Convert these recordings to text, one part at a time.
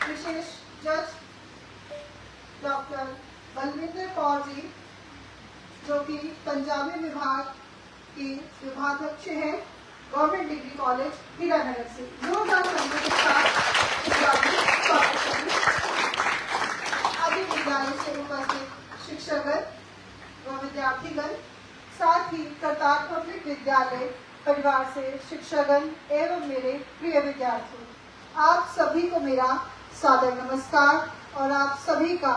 विशेष जज डॉक्टर बलविंदर कौर जी, जो कि पंजाबी विभाग के विभागाध्यक्ष हैं गवर्नमेंट डिग्री कॉलेज हीरानगर से। जोरदार तालियों के साथ इस बात में स्वागत करें। आदि विद्यालय से उपस्थित शिक्षकगण व विद्यार्थीगण, साथ ही करतार पब्लिक विद्यालय परिवार से शिक्षकगण एवं मेरे प्रिय विद्यार्थियों, आप सभी को मेरा सादर नमस्कार और आप सभी का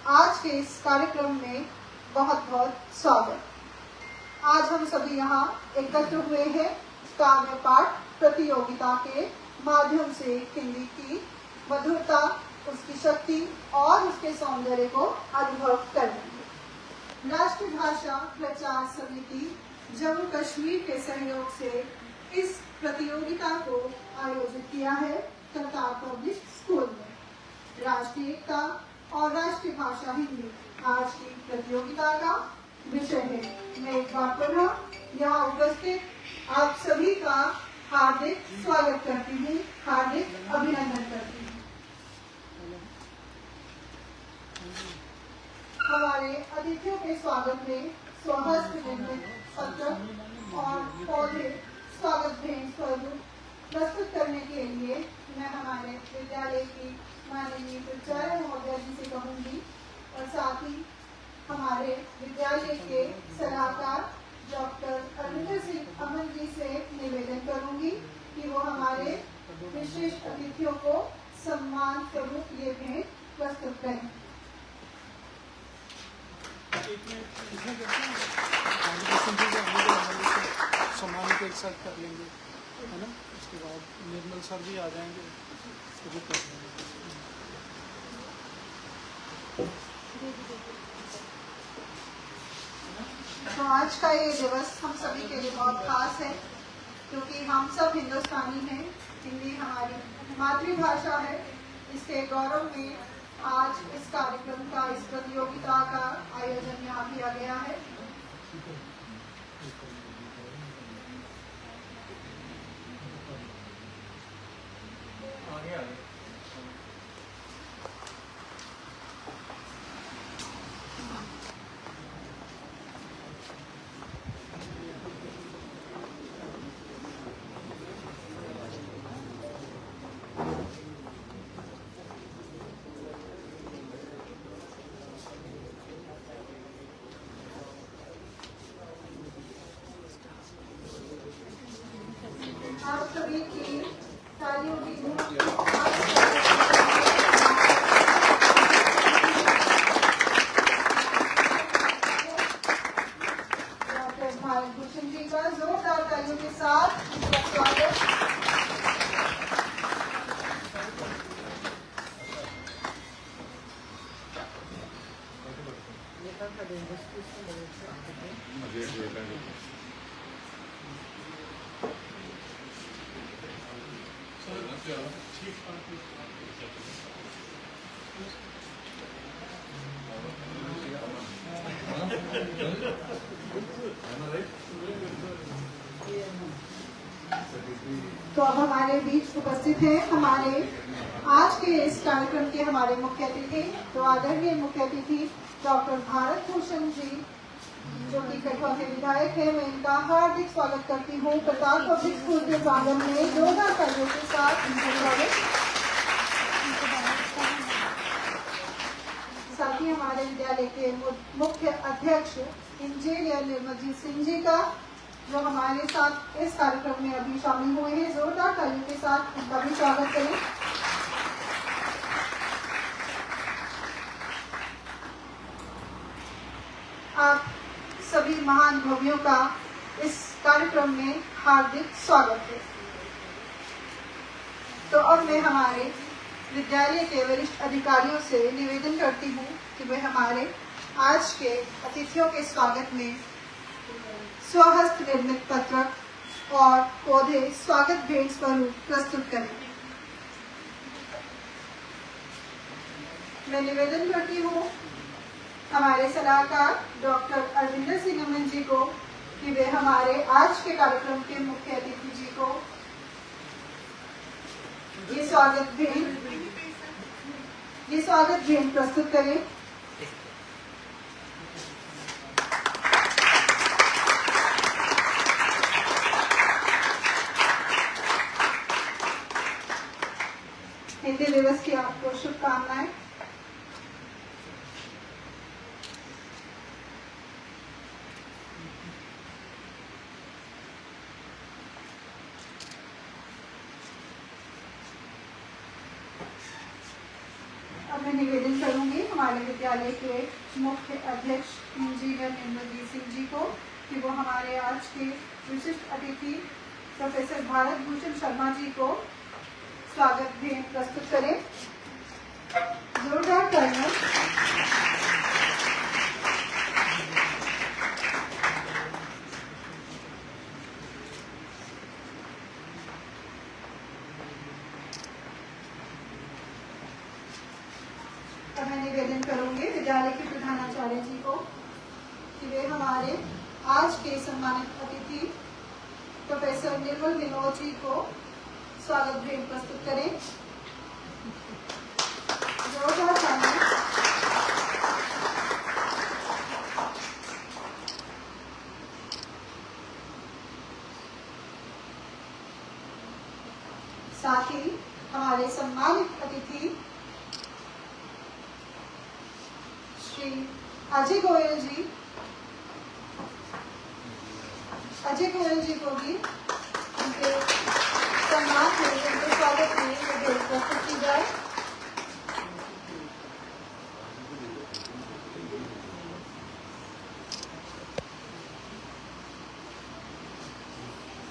आज के इस कार्यक्रम में बहुत बहुत स्वागत। आज हम सभी यहाँ एकत्र हुए हैं काव्य पाठ प्रतियोगिता के माध्यम से हिंदी की मधुरता, उसकी शक्ति और उसके सौंदर्य को अनुभव करने। राष्ट्रीय भाषा प्रचार समिति जम्मू कश्मीर के सहयोग से इस प्रतियोगिता को आयोजित किया है करतार पब्लिक स्कूल में। राष्ट्रीय एकता और राष्ट्रीय भाषा हिंदी आज की प्रतियोगिता का विषय है। मैं एक बार पुनः यहाँ उपस्थित आप सभी का हार्दिक स्वागत करती हूँ, हार्दिक अभिनंदन करती हूँ। हमारे अतिथियों के स्वागत में स्वहस्त निर्मित पत्र और पौधे स्वागत भेंट स्वरूप प्रस्तुत करने के लिए मैं हमारे विद्यालय की माननीय प्राचार्य महोदया जी से कहूंगी और साथ ही हमारे विद्यालय के सलाहकार डॉक्टर अरविंदर सिंह अमन जी से निवेदन करूंगी कि वो हमारे विशिष्ट अतिथियों को सम्मान स्वरूप ये भेंट प्रस्तुत करें। सम्मान को एक साथ कर लेंगे, है ना। उसके बाद निर्मल सर भी आ जाएंगे तो भी कर लेंगे। तो आज का ये दिवस हम सभी के लिए बहुत खास है, क्योंकि हम सब हिंदुस्तानी हैं। हिंदी हमारी मातृभाषा है। इसके गौरव में आज इस कार्यक्रम का, इस प्रतियोगिता का आयोजन यहाँ किया गया है। आप सभी की तालियों की डॉक्टर भारत भूषण जी का जोरदार तालियों के साथ स्वागत। तो अब हमारे बीच उपस्थित हैं हमारे आज के इस कार्यक्रम के हमारे मुख्य अतिथि, तो आदरणीय मुख्य अतिथि डॉक्टर भारत भूषण जी, जो कि कटवा के विधायक है। मैं इनका हार्दिक स्वागत करती हूँ करतार पब्लिक स्कूल के प्रांगण में जोरदार तालियों के साथ इनका स्वागत। साथ ही हमारे विद्यालय के मुख्य अध्यक्ष इंजीनियर निर्मलजीत सिंह जी का, जो हमारे साथ इस कार्यक्रम में अभी शामिल हुए हैं। जोरदार तालियों के साथ उनका भी स्वागत करें। आप सभी महान भव्यों का इस कार्यक्रम में हार्दिक स्वागत है। तो अब मैं हमारे विद्यालय के वरिष्ठ अधिकारियों से निवेदन करती हूँ कि वे हमारे आज के अतिथियों के स्वागत में स्वहस्त निर्मित पत्रक और पौधे स्वागत भेंट स्वरूप प्रस्तुत करें। मैं निवेदन करती हूँ हमारे सलाहकार डॉक्टर अरविंदर सिंह अमन जी को कि वे हमारे आज के कार्यक्रम के मुख्य अतिथि जी को ये स्वागत भेंट ये स्वागत भेंट प्रस्तुत करें। हिंदी दिवस की आपको शुभकामनाएं। अब मैं निवेदन करूंगी हमारे विद्यालय के मुख्य अध्यक्ष इंजीनियर निर्मलजीत सिंह जी को कि वो हमारे आज के विशिष्ट अतिथि प्रोफेसर भारत भूषण शर्मा जी को स्वागत भेंट प्रस्तुत करें। जोरदार तालियां। अब मैं निवेदन करूंगी विद्यालय के प्रधानाचार्य जी को कि वे हमारे आज के सम्मानित अतिथि प्रोफेसर निर्मल विनोद जी को स्वागत भेंट प्रस्तुत करें। जोरदार तालियां। साथ ही हमारे सम्मानित अतिथि श्री अजय गोयल जी को भी उनके सम्मान के लिए उनके स्वागत के लिए भेंट प्रस्तुत की जाए।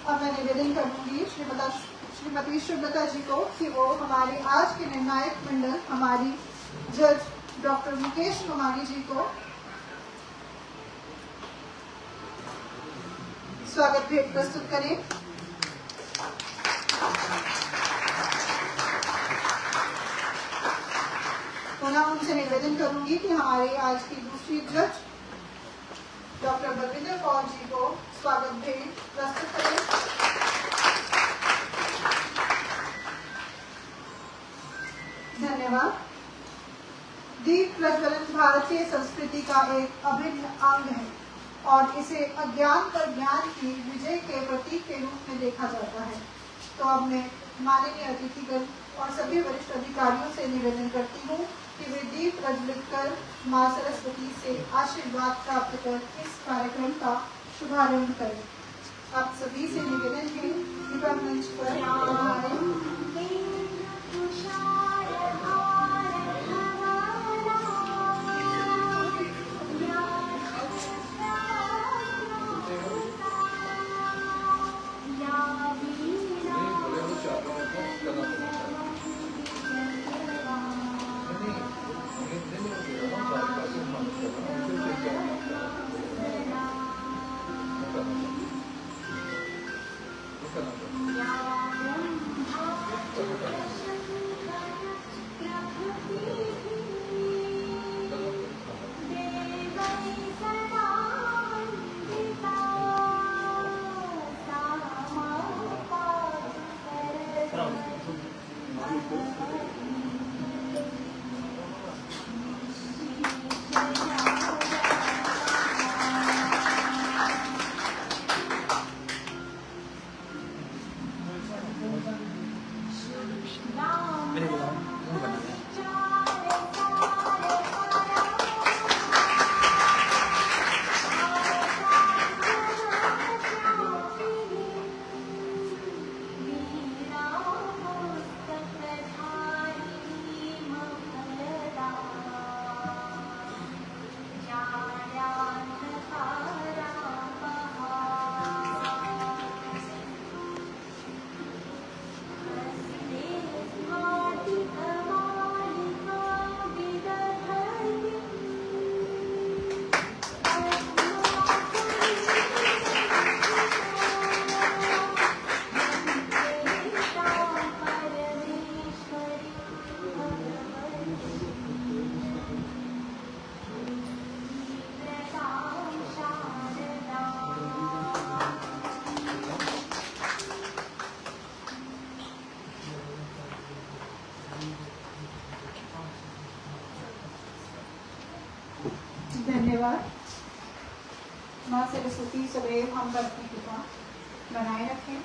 अब मैं निवेदन करूंगी श्रीमती शुभलता जी को कि वो हमारे आज के निर्णायक मंडल हमारी जज डॉक्टर मुकेश कुमारी जी को स्वागत भेंट प्रस्तुत करें। पुनः उनसे निवेदन करूंगी कि हमारे आज की दूसरी जज डॉक्टर बलविंदर कौर जी को स्वागत भेंट प्रस्तुत करें। धन्यवाद। दीप प्रज्वलन भारतीय संस्कृति का एक अभिन्न अंग है और इसे अज्ञान पर ज्ञान की विजय के प्रतीक के रूप में देखा जाता है। तो अब मैं माननीय अतिथिगण और सभी वरिष्ठ अधिकारियों से निवेदन करती हूँ कि वे दीप प्रज्वलित कर मां सरस्वती से आशीर्वाद प्राप्त कर इस कार्यक्रम का शुभारंभ करें। आप सभी से निवेदन है कृपा मंच पर आए। धन्यवाद। माँ सरस्वती सदैव हम पर अपनी कृपा बनाए रखें।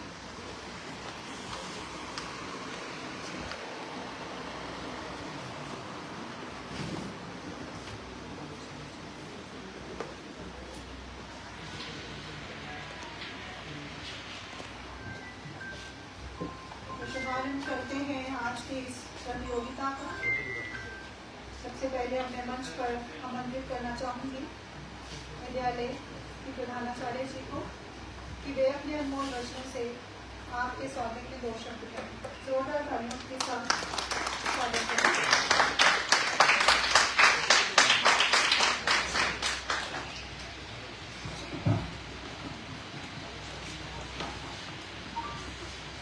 शुभारंभ करते हैं आज की इस प्रतियोगिता का। सबसे पहले अपने मंच पर आमंत्रित करना चाहूँगी विद्यालय की प्रधानाचार्य जी को कि वे अपने अनमोल वचनों से आपके स्वागत के 2 शब्द करें। जोरदार तालियों के साथ स्वागत करें।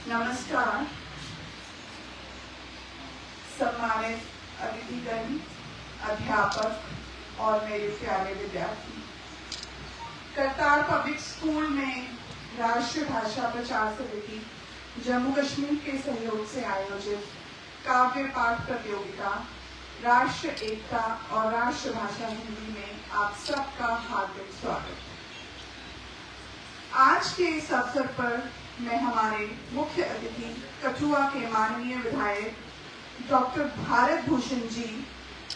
नमस्कार। सम्मानित अतिथिगण, अध्यापक और मेरे प्यारे विद्यार्थी, करतार पब्लिक स्कूल में राष्ट्रीय भाषा प्रचार समिति जम्मू कश्मीर के सहयोग से आयोजित काव्य पाठ प्रतियोगिता राष्ट्र एकता और राष्ट्रभाषा हिंदी में आप सबका हार्दिक स्वागत। आज के इस अवसर पर मैं हमारे मुख्य अतिथि कठुआ के माननीय विधायक डॉक्टर भारत भूषण जी,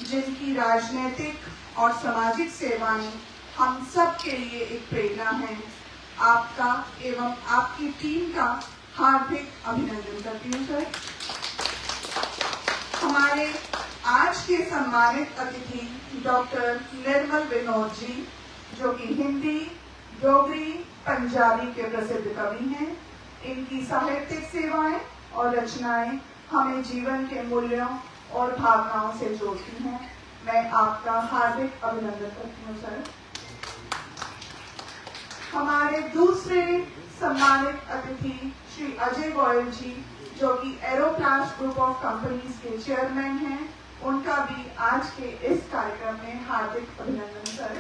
जिनकी राजनीतिक और सामाजिक सेवाएं हम सब के लिए एक प्रेरणा है, आपका एवं आपकी टीम का हार्दिक अभिनंदन करती हूँ सर। हमारे आज के सम्मानित अतिथि डॉक्टर निर्मल विनोद जी, जो कि हिंदी, डोगरी, पंजाबी के प्रसिद्ध कवि हैं। इनकी साहित्यिक सेवाएं और रचनाएं हमें जीवन के मूल्यों और भावनाओं से जोड़ती हैं। मैं आपका हार्दिक अभिनंदन करती हूँ सर। हमारे दूसरे सम्मानित अतिथि श्री अजय गोयल जी, जो कि एरोप्लास्ट ग्रुप ऑफ कंपनीज के चेयरमैन हैं, उनका भी आज के इस कार्यक्रम में हार्दिक अभिनंदन सर।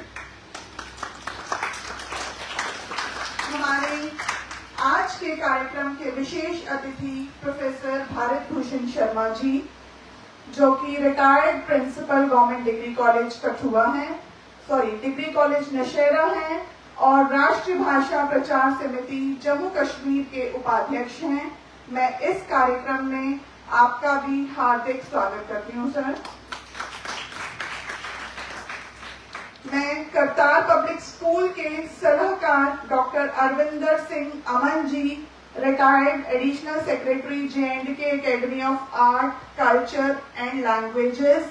हमारे आज के कार्यक्रम के विशेष अतिथि प्रोफेसर भारत भूषण शर्मा जी, जो कि retired principal government degree college Kathua हैं, डिग्री कॉलेज नौशहरा हैं और राष्ट्रीय भाषा प्रचार समिति जम्मू कश्मीर के उपाध्यक्ष हैं। मैं इस कार्यक्रम में आपका भी हार्दिक स्वागत करती हूँ सर। मैं करतार पब्लिक स्कूल के सलाहकार doctor Arvinder Singh Aman ji, retired additional secretary JNK academy of art, culture and languages,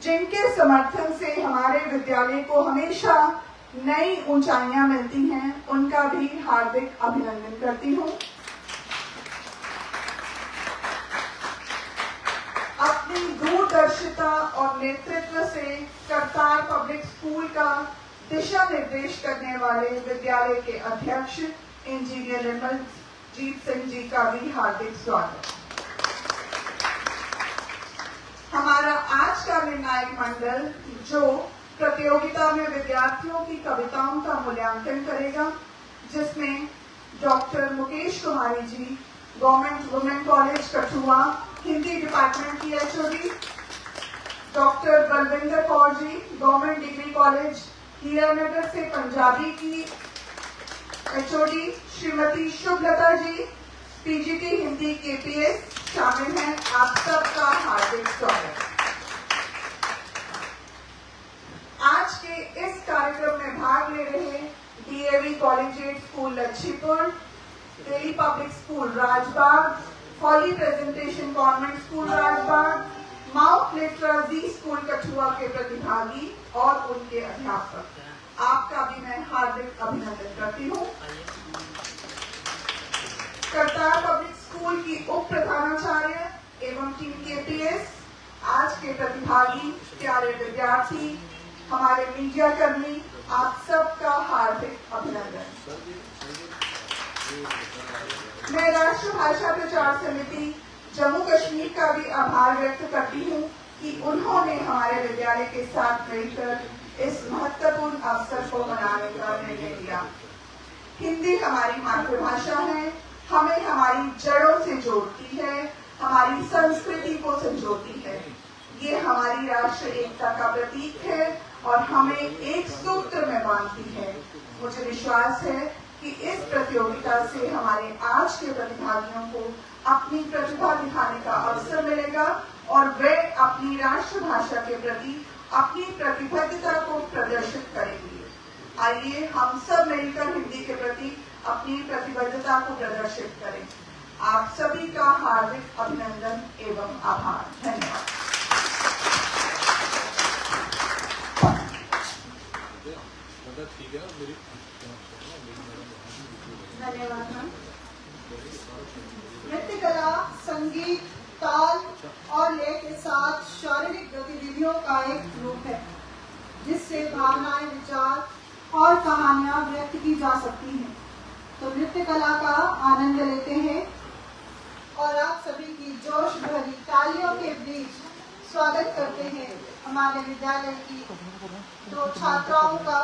जिनके समर्थन से हमारे विद्यालय को हमेशा नई ऊंचाइयां मिलती हैं, उनका भी हार्दिक अभिनंदन करती हूँ। अपनी दूरदर्शिता और नेतृत्व से करतार पब्लिक स्कूल का दिशा निर्देश करने वाले विद्यालय के अध्यक्ष इंजीनियर निर्मलजीत सिंह जी का भी हार्दिक स्वागत। हमारा आज का निर्णायक मंडल, जो प्रतियोगिता में विद्यार्थियों की कविताओं का मूल्यांकन करेगा, जिसमें doctor Mukesh Kumari ji, government women college Kathua, Hindi department की HOD, doctor Balvinder Kaur ji, government degree college Hiranagar से पंजाबी की HOD, श्रीमती शुभलता जी, PGT हिंदी KPS शामिल हैं। आप सबका हार्दिक स्वागत। आज के इस कार्यक्रम में भाग ले रहे DAV collegiate school Lachhipur, Delhi public school Rajbagh, फॉली presentation convent school Rajbagh, mount Litera Zee school Kathua के प्रतिभागी और उनके अध्यापक, आपका भी मैं हार्दिक अभिनंदन करती हूँ। करतार पब्लिक स्कूल की उप प्रधानाचार्य एवं टीम KPS, आज के प्रतिभागी, प्यारे विद्यार्थी, हमारे मीडिया कर्मी, आप सबका हार्दिक अभिनंदन। मैं राष्ट्रीय भाषा प्रचार समिति जम्मू कश्मीर का भी आभार व्यक्त करती हूँ कि उन्होंने हमारे विद्यालय के साथ मिलकर इस महत्वपूर्ण अवसर को मनाने का निर्णय लिया। हिंदी हमारी मातृभाषा है, हमें हमारी जड़ों से जोड़ती है, हमारी संस्कृति को संजोती है। ये हमारी राष्ट्र एकता का प्रतीक है और हमें एक सूत्र में बांधती है। मुझे विश्वास है कि इस प्रतियोगिता से हमारे आज के प्रतिभागियों को अपनी प्रतिभा दिखाने का अवसर मिलेगा और वे अपनी राष्ट्रभाषा के प्रति अपनी प्रतिबद्धता को प्रदर्शित करेंगे। आइए हम सब मिलकर हिंदी के प्रति अपनी प्रतिबद्धता को प्रदर्शित करें। आप सभी का हार्दिक अभिनंदन एवं आभार। धन्यवाद। धन्यवाद मैम। नृत्य कला संगीत, ताल और लय के साथ शारीरिक गतिविधियों का एक रूप है जिससे भावनाएं, विचार और कहानियां व्यक्त की जा सकती हैं। तो नृत्य कला का आनंद लेते हैं और आप सभी की जोश भरी तालियों के बीच स्वागत करते हैं हमारे विद्यालय की 2 छात्राओं का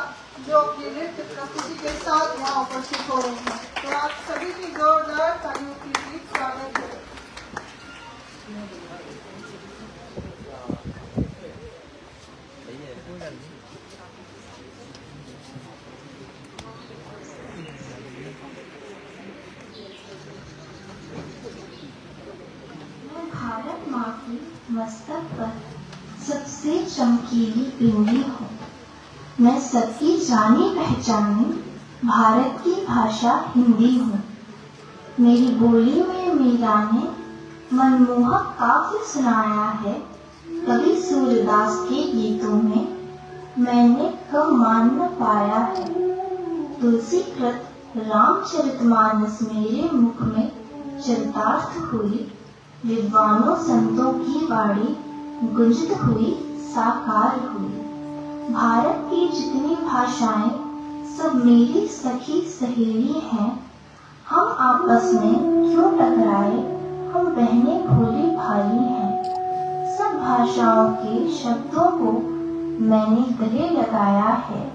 जो अपनी नृत्य प्रस्तुति के साथ यहाँ उपस्थित हो रही हैं। तो आप सभी की जोरदार तालियों के बीच स्वागत करें। भारत माँ की मस्तक पर सबसे चमकीली बिंदी हूँ। मैं सबकी जानी पहचानी भारत की भाषा हिंदी हूँ। मेरी बोली में मीरा ने मनमोहक काव्य सुनाया है। कवि सूरदास के गीतों में मैंने कम मान न पाया है। तुलसीकृत रामचरितमानस मेरे मुख में चरितार्थ हुई। विद्वानों संतों की वाणी गुंजित हुई, साकार हुई। भारत की जितनी भाषाएं सब मेरी सखी सहेली हैं। हम आपस में क्यों टकराए, हम बहने भोले भाई हैं। सब भाषाओं के शब्दों को मैंने गले लगाया है।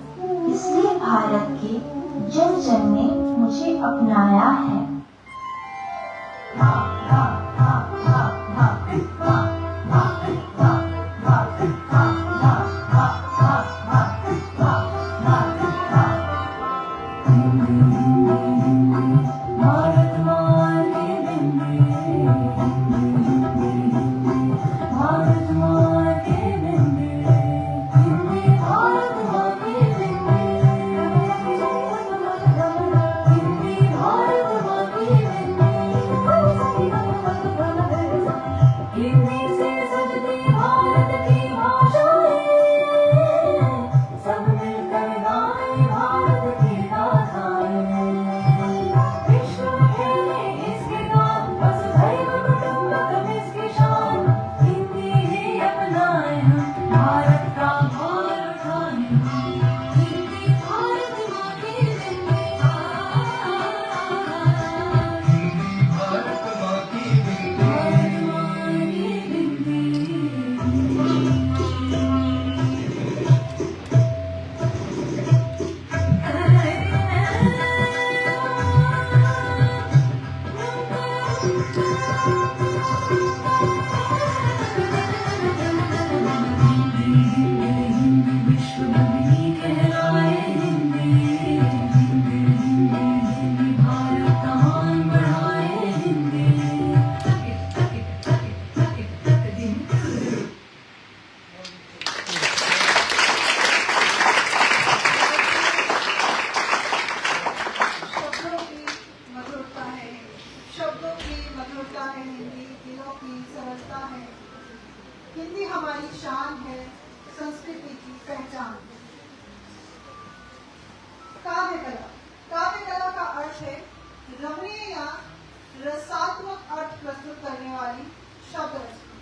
इसलिए भारत के जन जन ने मुझे अपनाया है। हिंदी हमारी शान है, संस्कृति की पहचान। काव्य कला, काव्य कला का अर्थ है रमणीय या रसात्मक अर्थ प्रस्तुत करने वाली शब्द रचना,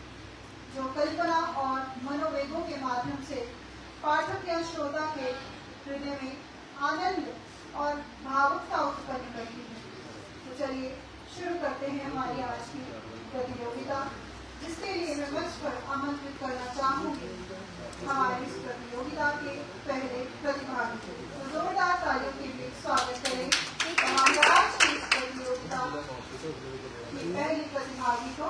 जो कल्पना और मनोवेगों के माध्यम से पाठक या श्रोता के हृदय में आनंद और भावुकता उत्पन्न करती है। तो चलिए शुरू करते हैं हमारी आज की प्रतियोगिता, जिसके लिए मैं मंच पर आमंत्रित करना चाहूंगी हमारी इस प्रतियोगिता के पहले प्रतिभागी को। तो जोरदार तालियों के बीच स्वागत करें हमारी आज की इस प्रतियोगिता की पहली प्रतिभागी को।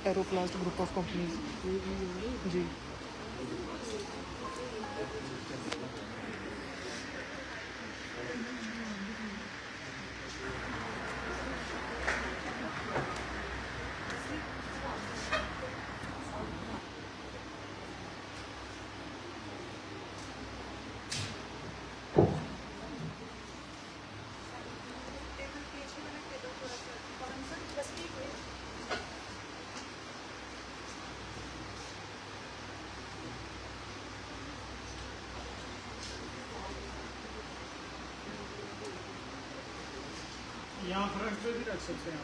एरोप्लास्ट ग्रुप ऑफ कंपनीज जी। यहाँ फ्रंट पे भी रख सकते हैं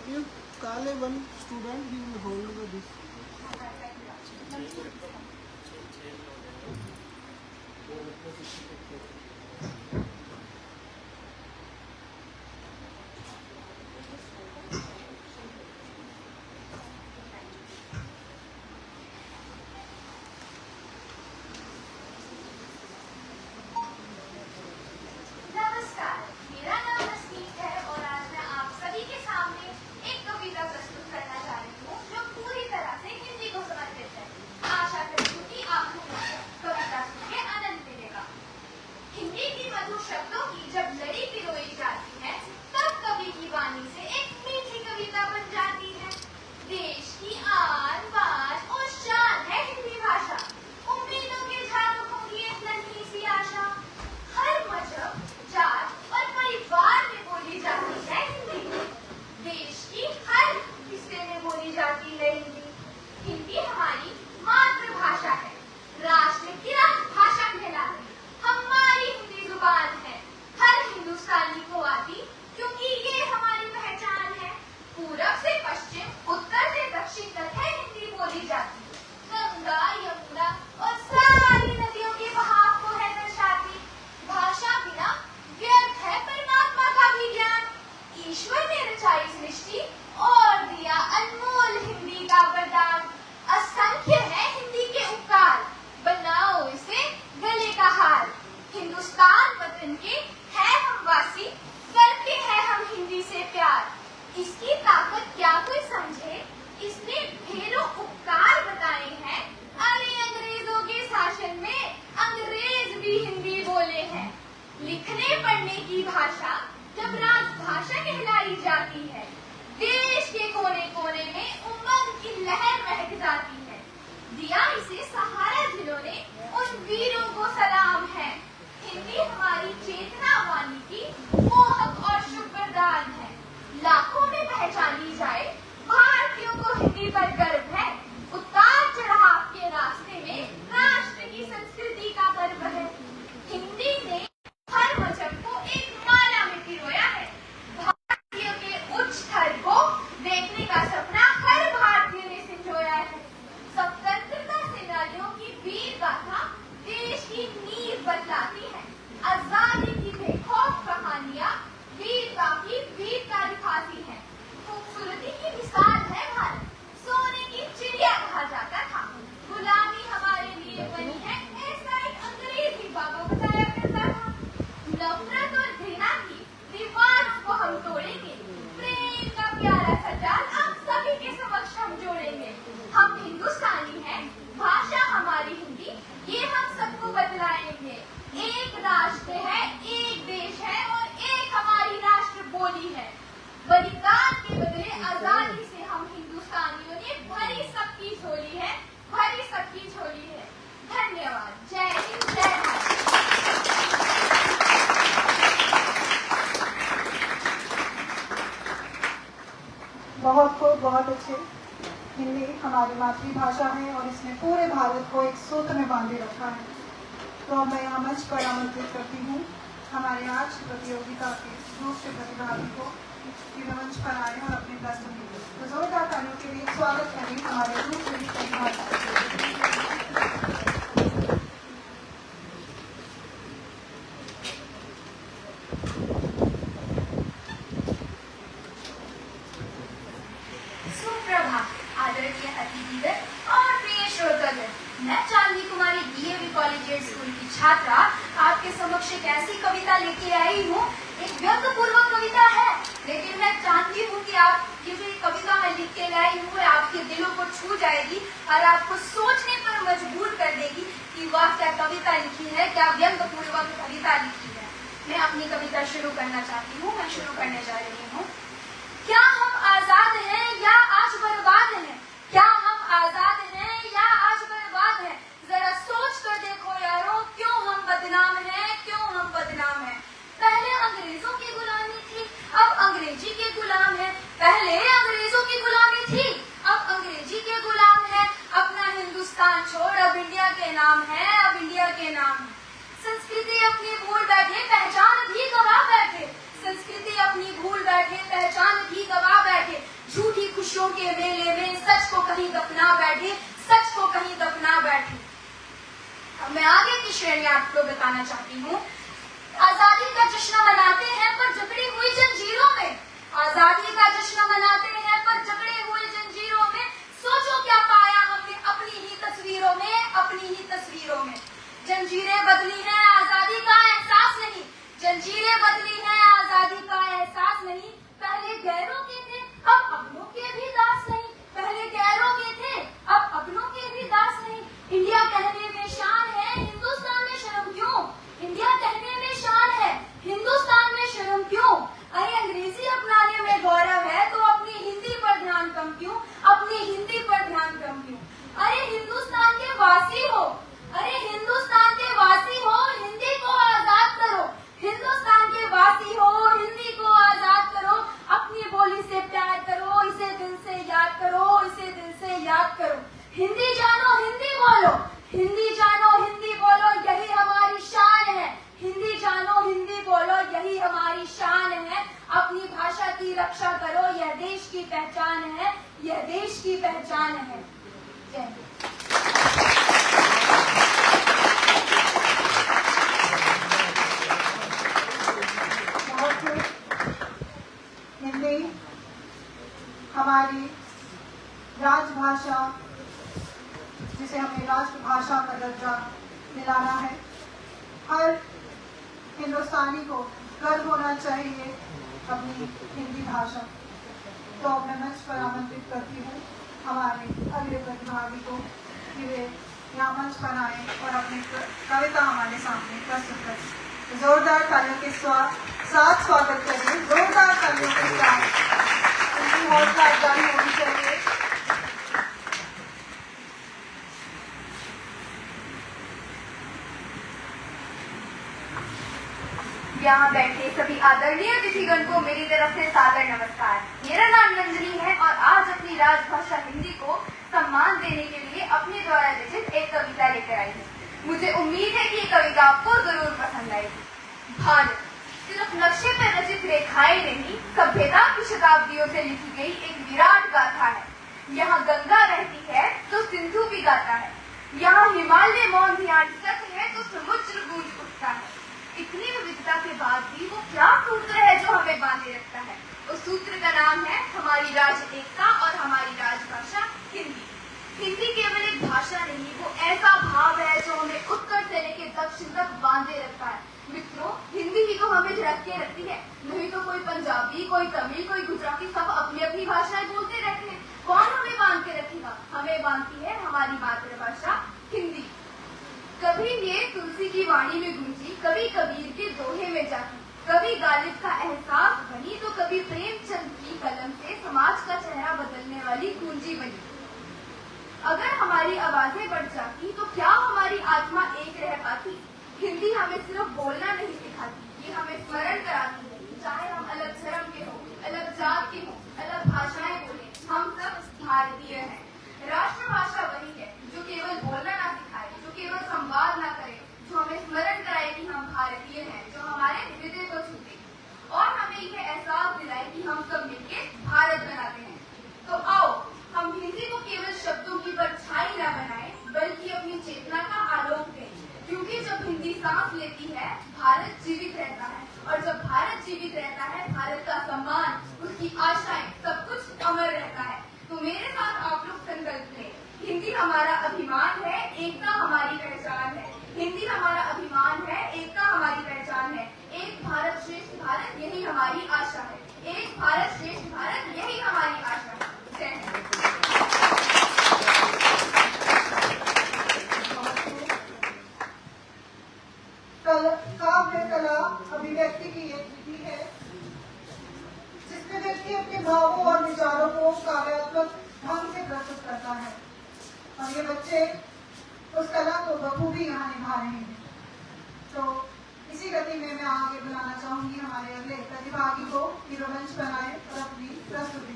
you call a one student, he will hold this. नमस्कार, मेरा नाम रश्मीत है और आज मैं आप सभी के सामने एक कविता प्रस्तुत करना चाह रही हूँ जो पूरी तरह से हिंदी को समर्पित है। आशा करती हूँ कि आपको कविता सुन के आनंद मिलेगा। हिंदी की मधुर शब्दों की जब लड़ी पिरोई जाती है तब कवि की वाणी से एक मीठी कविता बन जाती है। देश की आन बान और शान है हिंदी भाषा, उम्मीदों के झालकों की एक नन्ही सी आशा। हर मजहब, जात और परिवार में बोली जाती है हिंदी। देश की हर हिस्से में बोली जाती है हिंदी। हिंदी हमारी मातृभाषा है, राष्ट्र की राजभाषा कहलाती। हमारी हिंदी जुबान है, हर हिंदुस्तानी को आती, क्योंकि ये हमारी पहचान है। पूरब से पश्चिम, उत्तर से दक्षिण तक है हिंदी बोली जाती। गंगा, यमुना और सारी नदियों के बहाव को है दर्शाती। भाषा बिना व्यर्थ है परमात्मा का भी ज्ञान। ईश्वर ने रचाई सृष्टि और दिया अनमोल हिंदी का वरदान। असंख्य है हिंदी के उपकार, बनाओ इसे गले का हार। हिंदुस्तान वतन के है हम वासी, करते हैं हम हिंदी से प्यार। इसकी ताकत क्या कोई समझे, इसने ढेरों उपकार बताए हैं। अरे अंग्रेजों के शासन में अंग्रेज भी हिंदी बोले हैं। लिखने पढ़ने की भाषा जब राजभाषा कहलाई जाती है, देश के कोने कोने में उमंग की लहर महक जाती है। दिया इसे सहारा जिन्होंने, उन वीरों को सलाम है। हिंदी हमारी चेतना वाणी की मोहक और शुभ वरदान है। लाखों में पहचानी जाए, भारतीयों को हिंदी पर गर्व है। उतार चढ़ाव के रास्ते में राष्ट्र की संस्कृति का पर्व है। हिंदी ने हर मजहब को एक माला में पिरोया है। भारतीयों के उच्च स्तर को देखने का सपना हर भारतीय ने संजोया है। स्वतंत्रता सेनानियों की वीर गाथा देश की नींव बतलाती है। आजादी की बेखौफ कहानियां वीरता की वीरता दिखाती है। खूबसूरती की मिसाल है भारत, सोने की चिड़िया कहा जाता था। गुलामी हमारे लिए बनी है, ऐसा एक अंग्रेजी बाबा बताया करता था। नफरत और घृणा की दीवार को हम तोड़ेंगे, प्रेम का प्यारा सा जाल आप सभी के समक्ष हम जोड़ेंगे। हम हिंदुस्तानी हैं, भाषा हमारी हिंदी, ये हम सबको बतलाएंगे। एक राष्ट्र है, एक देश है और एक हमारी राष्ट्र बोली है। बलिदान के बदले आजादी से हम हिंदुस्तानियों ने भरी सबकी झोली है, भरी सबकी झोली है। धन्यवाद। जय हिंद, जय भारत। बहुत खूब, बहुत अच्छे। हिंदी हमारी मातृभाषा है और इसने पूरे भारत को एक सूत्र में बांधे रखा है। तो मैं यहाँ मंच पर आमंत्रित करती हूँ हमारे आज प्रतियोगिता के दूसरे प्रतिभागी को कि वे मंच पर आए और अपनी प्रस्तुति दें। तो जोरदार तालियों के लिए स्वागत करें हमारे दूसरे प्रतिभागी। सुप्रभात आदरणीय अतिथिगण और प्रिय श्रोतागण। मैं चांदनी कुमारी डीएवी कॉलेजिएट स्कूल की छात्रा आपके समक्ष एक ऐसी कविता लेके आई हूँ, एक व्यंग्यपूर्वक कविता है, लेकिन मैं चाहती हूँ कि आपकी जो कविता मैं लिख के लाई हूँ आपके दिलों को छू जाएगी और आपको सोचने पर मजबूर कर देगी कि वाह क्या कविता लिखी है, क्या व्यंग्यपूर्वक कविता लिखी है। मैं अपनी कविता शुरू करना चाहती हूँ, मैं शुरू करने जा रही हूँ। क्या हम आजाद हैं या आज बर्बाद हैं? क्या हम आजाद हैं या आज बर्बाद हैं? जरा सोच कर देखो यारो, क्यों हम बदनाम हैं, क्यों हम बदनाम हैं? पहले अंग्रेजों की गुलामी थी, अब अंग्रेजी के गुलाम है। पहले अंग्रेजों की गुलामी थी, अब अंग्रेजी के गुलाम है। अपना हिंदुस्तान छोड़ अब इंडिया के नाम है, अब इंडिया के नाम है। संस्कृति अपनी भूल बैठे, पहचान भी गवा बैठे। संस्कृति अपनी भूल बैठे, पहचान भी गवा बैठे। झूठी खुशियों के मेले में सच को कहीं दफना बैठे, सच को कहीं दफना बैठे। अब मैं आगे की श्रेणी आपको बताना चाहती हूँ। आजादी का जश्न मनाते हैं पर जकड़ी हुई जंजीरों में। आजादी का जश्न मनाते हैं पर जकड़े हुए जंजीरों में। सोचो क्या पाया हमने अपनी ही तस्वीरों में, अपनी ही तस्वीरों में। जंजीरें बदली हैं, आजादी का एहसास नहीं। जंजीरें बदली हैं, आजादी का एहसास नहीं। पहले गैरों के थे, अब अपनों के भी दास नहीं। पहले गैरों के थे, अब अपनों के भी दास नहीं। इंडिया कहने में शान है, हिंदुस्तान में शर्म क्यों? इंडिया कहने में शान है, हिंदुस्तान में शर्म क्यों? अरे अंग्रेजी अपनाने में गौरव है तो अपनी हिंदी पर ध्यान कम क्यों? अपनी हिंदी पर ध्यान कम क्यों? अरे हिंदुस्तान के वासी हो, अरे हिंदुस्तान के वासी हो, हिंदी को आजाद करो। हिंदुस्तान के वासी हो, हिंदी को आजाद करो। अपनी बोली से प्यार करो, इसे दिल से याद करो, इसे दिल से याद करो। हिंदी जानो, हिंदी बोलो, हिंदी जानो, हिंदी बोलो, यही हमारी शान है। हिंदी जानो, हिंदी बोलो, यही हमारी शान है। अपनी भाषा की रक्षा करो, यह देश की पहचान है, यह देश की पहचान है। जय हिंद। हिंदी हमारी राजभाषा, जिसे हमें राष्ट्रभाषा का दर्जा दिलाना है। हर हिंदुस्तानी को गर्व होना चाहिए अपनी हिंदी भाषा। तो मैं मंच पर आमंत्रित करती हूँ हमारे अगले प्रतिभागी को कि वे यहाँ मंच पर आए और अपनी कविता हमारे सामने प्रस्तुत करें। जोरदार तालियों के साथ स्वागत करें, जोरदार तालियों के साथ। उनकी हौसला अफजाई होनी चाहिए। यहाँ बैठे सभी आदरणीय अतिथिगण को मेरी तरफ से सादर नमस्कार। मेरा नाम नंदिनी है और आज अपनी राजभाषा हिंदी को सम्मान देने के लिए अपने द्वारा रचित एक कविता लेकर आई हूँ। मुझे उम्मीद है कि ये कविता आपको जरूर पसंद आएगी। भारत सिर्फ नक्शे पर रचित रेखाएं नहीं, सभ्यता की शताब्दियों से लिखी गई एक विराट गाथा है। यहाँ गंगा बहती है तो सिंधु भी गाता है। यहाँ हिमालय मौन ध्यान सच है तो समुद्र गूंज उठता है। इतनी विविधता के बाद भी वो क्या सूत्र है जो हमें बांधे रखता है? उस सूत्र का नाम है हमारी राज एकता और हमारी राजभाषा हिंदी। हिंदी केवल एक भाषा नहीं, वो ऐसा भाव है जो हमें उत्तर से लेकर दक्षिण तक बांधे रखता है। मित्रों, हिंदी ही तो हमें झड़क के रखती है, नहीं तो कोई पंजाबी, कोई तमिल, कोई गुजराती, सब अपनी अपनी भाषाएं बोलते रहते हैं। कौन हमें बांध के रखेगा? हमें बांधती है हमारी मातृभाषा हिंदी। कभी ये तुलसी की वाणी में गूंजी, कभी कबीर के दोहे में जाती, कभी गालिब का एहसास बनी तो कभी प्रेमचंद की कलम से समाज का चेहरा बदलने वाली कुंजी बनी। अगर हमारी आवाजें बढ़ जाती तो क्या हमारी आत्मा एक रह पाती? हिंदी हमें सिर्फ बोलना नहीं सिखाती, ये हमें स्मरण कराती है। चाहे हम अलग धर्म के हों, अलग जात के हों, अलग भाषाएं बोले, हम सब भारतीय हैं। राष्ट्रभाषा वही है जो केवल बोलना ना सिखाए, जो केवल संवाद ना करे, जो हमें स्मरण कराए कि हम भारतीय हैं, जो हमारे हृदय को छूते और हमें यह एहसास दिलाए कि हम सब मिलकर भारत बनाते हैं। तो आओ हम हिंदी को केवल शब्दों की परछाई ना बनाए, बल्कि अपनी चेतना का आलोक दें। क्योंकि जब हिंदी सांस लेती है, भारत जीवित रहता है, और जब भारत जीवित रहता है, भारत का सम्मान, उसकी आशाएं, सब कुछ अमर रहता है। तो मेरे साथ आप लोग प्रस्तुत करता है और ये बच्चे उस कला को बखूबी यहाँ निभा रहे हैं। तो इसी गति में मैं आगे बुलाना चाहूंगी हमारे अगले प्रतिभागी को कि वो मंच पर आए और अपनी प्रस्तुति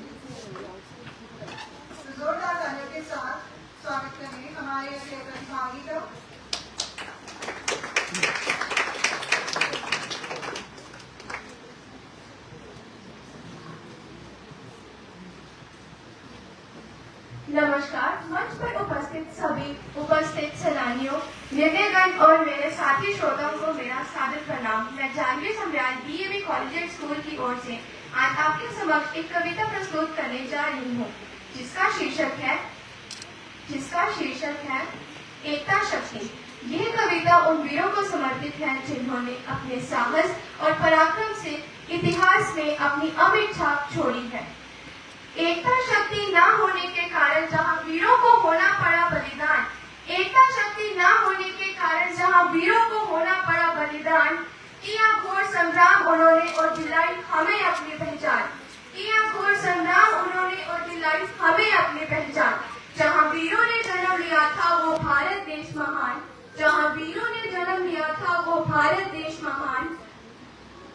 तो जोरदार तालियों के साथ स्वागत करें हमारे अगले प्रतिभागी का। नमस्कार। मंच पर उपस्थित सभी उपस्थित सैलानियों, निर्णयगण और मेरे साथी श्रोताओं को मेरा सादर प्रणाम। मैं जानवी सम्राट DAV कॉलेज स्कूल की ओर से आज आपके समक्ष एक कविता प्रस्तुत करने जा रही हूँ जिसका शीर्षक है एकता शक्ति। यह कविता उन वीरों को समर्पित है जिन्होंने अपने साहस और पराक्रम से इतिहास में अपनी अमिट छाप छोड़ी है। एकता शक्ति न होने के कारण जहां वीरों को होना पड़ा बलिदान, एकता शक्ति न होने के कारण जहां वीरों को होना पड़ा बलिदान, किया घोर संग्राम उन्होंने और दिलाई हमें अपनी पहचान, किया घोर संग्राम उन्होंने और दिलाई हमें अपनी पहचान। जहां वीरों ने जन्म लिया था वो भारत देश महान, जहां वीरों ने जन्म लिया था वो भारत देश महान,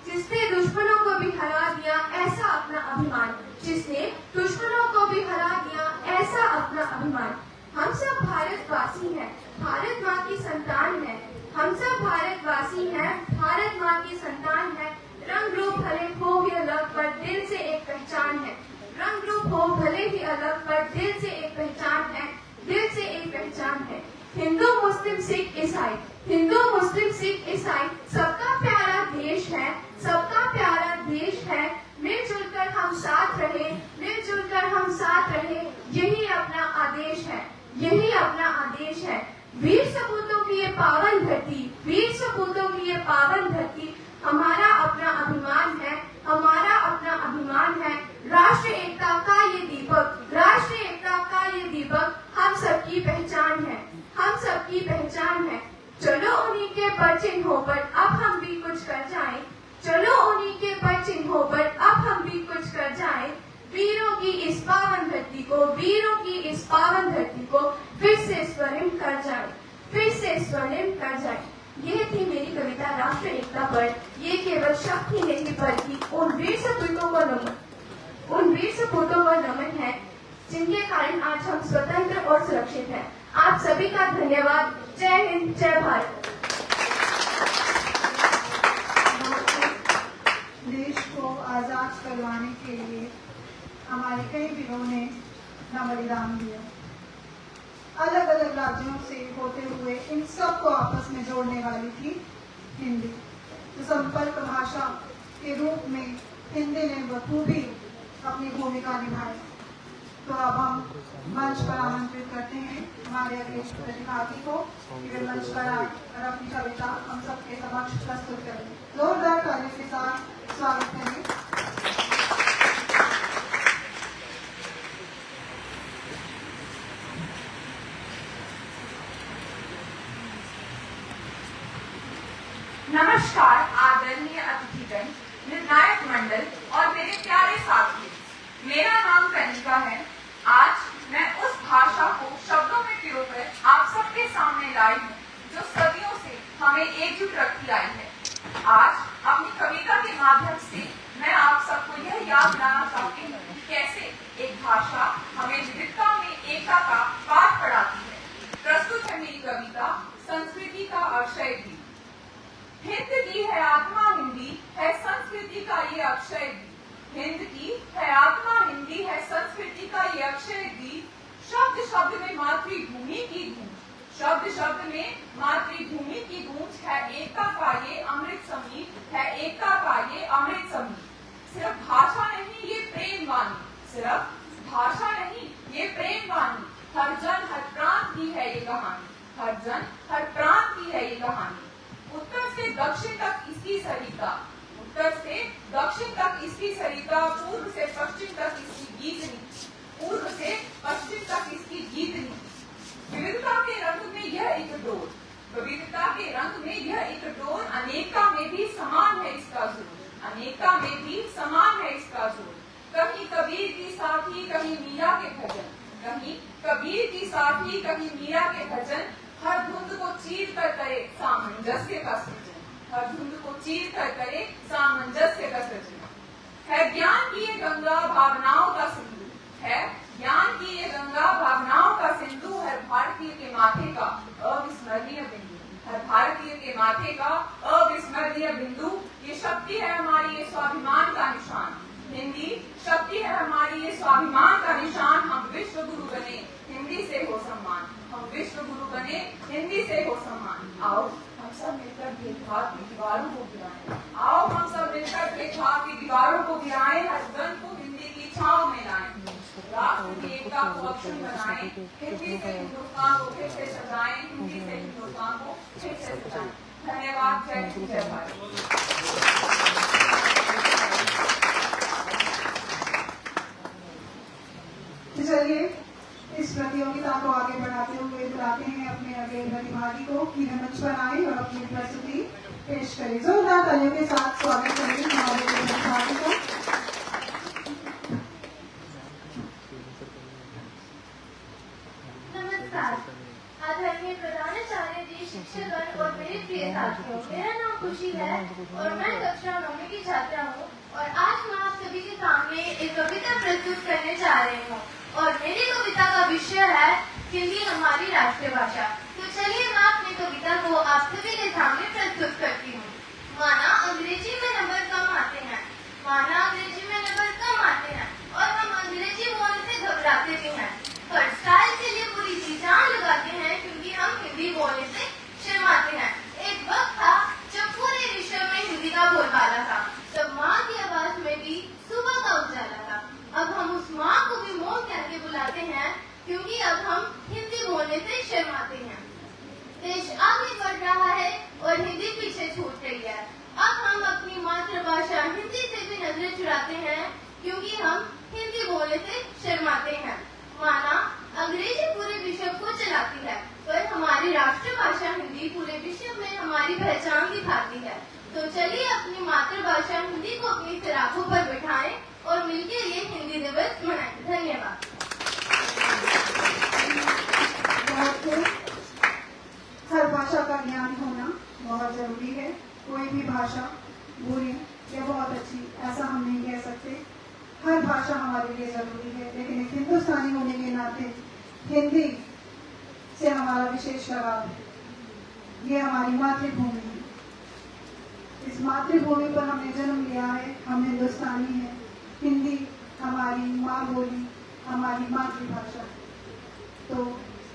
जिसने दुश्मनों को भी हरा दिया ऐसा अपना अभिमान, जिसने दुश्मनों को भी हरा दिया ऐसा अपना अभिमान। हम सब भारतवासी हैं, भारत माँ की संतान है, हम सब भारतवासी हैं, भारत माँ की संतान है। रंग रूप भले हो भी अलग पर दिल से एक पहचान है, रंग रूप हो भले ही अलग पर दिल से एक पहचान है, दिल से एक पहचान है। हिंदू मुस्लिम सिख ईसाई, हिंदू मुस्लिम सिख ईसाई सबका प्यारा देश है, सबका प्यारा देश है। मिलजुल कर हम साथ रहे, मिलजुल कर हम साथ रहे, यही अपना आदेश है, यही अपना आदेश है। वीर सपूतों की ये पावन धरती, वीर सपूतों की ये पावन धरती हमारा अपना अभिमान है, हमारा अपना अभिमान है। राष्ट्र एकता का ये दीपक, राष्ट्र एकता का ये दीपक हम सबकी पहचान है, हम सबकी पहचान है। चलो उन्हीं के पर चिन्हों पर अब हम भी कुछ कर जाएं, चलो उन्हीं के पर चिन्हों पर अब हम भी कुछ कर जाएं। वीरों की इस पावन धरती को, वीरों की इस पावन धरती को फिर से स्वर्णिम कर जाए, फिर से स्वर्णिम कर जाए। यह थी मेरी कविता राष्ट्र एकता पर। ये केवल शब्द ही नहीं बल्कि उन वीर सपूतों को नमन, उन वीर सपूतों को नमन है जिनके कारण आज हम स्वतंत्र और सुरक्षित हैं। आप सभी का धन्यवाद। जय हिंद, जय भारत। देश को आजाद करवाने के लिए हमारे कई वीरों ने अपना बलिदान दिया। अलग अलग राज्यों से होते हुए इन सब को आपस में जोड़ने वाली थी हिंदी। तो संपर्क भाषा के रूप में हिंदी ने बखूबी अपनी भूमिका निभाई। तो अब हम मंच पर आमंत्रित करते हैं हमारे अगले प्रतिभागी को कि वे मंच पर आए और अपनी कविता हम सबके समक्ष प्रस्तुत करें। जोरदार तालियों के साथ स्वागत करें। नमस्कार आदरणीय अतिथिगण, निर्णायक मंडल और मेरे प्यारे साथी। मेरा नाम कनिका है। आज मैं उस भाषा को शब्दों में पिरोकर आप सबके सामने लाई हूँ जो सदियों से हमें एकजुट रखती आई है। आज अपनी कविता के माध्यम से मैं आप सबको यह याद दिलाना चाहती हूँ कि कैसे एक भाषा हमें विविधता में एकता का पाठ पढ़ाती है। प्रस्तुत है मेरी कविता संस्कृति का अक्षय भी। हिंद की है आत्मा, हिंदी है संस्कृति का ये अक्षय भी। हिंद की है आत्मा, हिंदी है संस्कृति का ये अक्षय भी। शब्द शब्द में मातृभूमि की गूंज, शब्द शब्द में मातृभूमि की गूंज है। एकता का ये अमृत समीर है, एकता का ये अमृत समीर। सिर्फ भाषा नहीं ये प्रेम वाणी, सिर्फ भाषा नहीं ये प्रेम वाणी। हर जन हर प्रांत की है ये कहानी, हर जन हर प्रांत की है ये कहानी। उत्तर से दक्षिण तक इसकी सरिता, उत्तर से दक्षिण तक इसकी सरिता। पूर्व से पश्चिम तक इसकी गीतनी, पूर्व से पश्चिम तक इसकी गीतनी। विविधता के रंग में यह एक डोर, विविधता के रंग में यह एक डोर। अनेकता में भी समान है इसका जोर, अनेकता में भी समान है इसका जोर। कहीं कबीर की साथी, कहीं मीरा के भजन, कहीं नहीं, कबीर की साथी कभी मीरा के भजन, हर धुंध को चीर कर करे सामंजस्य का सृजन, हर धुंध को चीर कर करे सामंजस्य का सृजन। है ज्ञान की ये गंगा भावनाओं का सिंधु, है ज्ञान की ये गंगा भावनाओं का सिंधु, हर भारतीय के माथे का अविस्मरणीय बिंदु, हर भारतीय के माथे का अविस्मरणीय बिंदु। ये शक्ति है हमारी, ये स्वाभिमान का निशान, हिंदी शक्ति है हमारी, ये स्वाभिमान का निशान। हम विश्व गुरु बने, हिंदी से हो सम्मान, हम विश्व गुरु बने, हिंदी से हो सम्मान। आओ हम सब मिलकर भेदभाव की दीवारों को गिराएं, आओ हम सब मिलकर भेदभाव की दीवारों को गिराएं, हर जन को हिंदी की छांव में लाएं, राष्ट्र की एकता को अक्षुण्ण बनाएं, हिंदी से हिंदुस्तान को फिर से सजाएं, हिंदी से हिंदुस्तान को फिर से सजाएं। धन्यवाद। जय हिंद, जय भारत। चलिए इस प्रतियोगिता को आगे बढ़ाते हुए बुलाते हैं अपने अगले प्रतिभागी को कि वे मंच पर आए और अपनी प्रस्तुति पेश करें। जोरदार तालियों के साथ स्वागत करें हमारे अगले प्रतिभागी को। नमस्कार, आदरणीय प्रधानाचार्य जी, शिक्षकगण और मेरे प्रिय साथियों, मेरा नाम खुशी है और मैं कक्षा 9वीं की छात्रा हूँ और आज मैं आप सभी के सामने एक कविता प्रस्तुत करने जा रही हूँ और मेरी कविता का विषय है हिंदी हमारी राष्ट्रीय भाषा। तो चलिए मैं अपनी कविता को आप सभी के सामने प्रस्तुत करती हूँ। माना अंग्रेजी में नंबर कम आते हैं, माना अंग्रेजी में नंबर कम आते हैं और हम अंग्रेजी बोलने से घबराते भी हैं, पर स्टाइल के लिए पूरी जी जान लगाते हैं क्योंकि हम हिंदी बोलने से शर्माते हैं। एक वक्त था जब पूरे विश्व में हिंदी का बोलबाला था, तब माँ की आवाज में भी सुबह का उजाला था। अब हम उस माँ को भी मोम कह के बुलाते हैं क्योंकि अब हम हिंदी बोलने से शर्माते हैं। देश आगे बढ़ रहा है और हिंदी पीछे छूट रही है। अब हम अपनी मातृभाषा हिंदी से भी नजरें चुराते हैं क्योंकि हम हिंदी बोलने से शर्माते हैं। माना अंग्रेजी पूरे विश्व को चलाती है पर हमारी राष्ट्रभाषा हिंदी पूरे विश्व में हमारी पहचान दिखाती है। तो चलिए अपनी मातृभाषा हिंदी को अपनी सराखों पर बिठाएं और मिलकर ये हिंदी दिवस मनाएं। धन्यवाद। हर भाषा का ज्ञान होना बहुत जरूरी है। कोई भी भाषा बुरी या बहुत अच्छी ऐसा हम नहीं कह सकते। हर भाषा हमारे लिए जरूरी है, लेकिन एक हिंदुस्तानी होने के नाते हिंदी से हमारा विशेष लगाव है। ये हमारी मातृभूमि है। इस मातृभूमि पर हमने जन्म लिया है, हम हिंदुस्तानी हैं। हिंदी हमारी माँ बोली, हमारी मातृभाषा। तो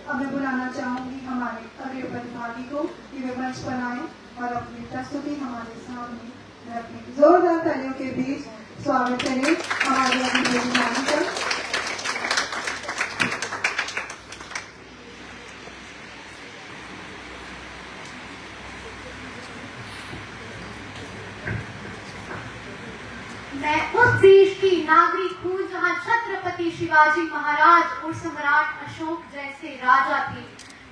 अब मैं बुलाना चाहूंगी हमारे अगले प्रतिभागी को कि वे मंच पर आए और अपनी प्रस्तुति हमारे सामने रखें। जोरदार तालियों के बीच स्वागत करें हमारे अगले प्रतिभागी का। मैं उस देश की नागरिक हूँ जहाँ छत्रपति शिवाजी महाराज और सम्राट अशोक जैसे राजा थे।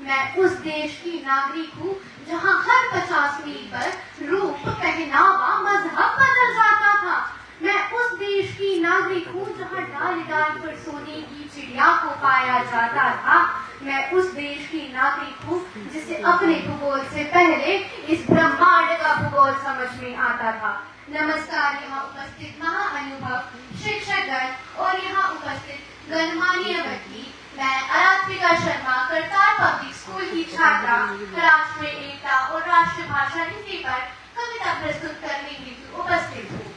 मैं उस देश की नागरिक हूँ जहाँ हर 50 मील पर रूप, पहनावा, मजहब बदल जाता था। मैं उस देश की नागरिक हूँ जहाँ डाल डाल पर सोने की चिड़िया को पाया जाता था। मैं उस देश की नागरिक हूँ जिसे अपने भूगोल से पहले इस ब्रह्मांड का भूगोल समझ में आता था। नमस्कार यहाँ उपस्थित महाअनुभव शिक्षकगण और यहाँ उपस्थित गणमान्य व्यक्ति। मैं आरात्मिका शर्मा करतार पब्लिक स्कूल की छात्रा राष्ट्रीय एकता और राष्ट्रभाषा हिंदी पर कविता प्रस्तुत करने हेतु उपस्थित हूँ।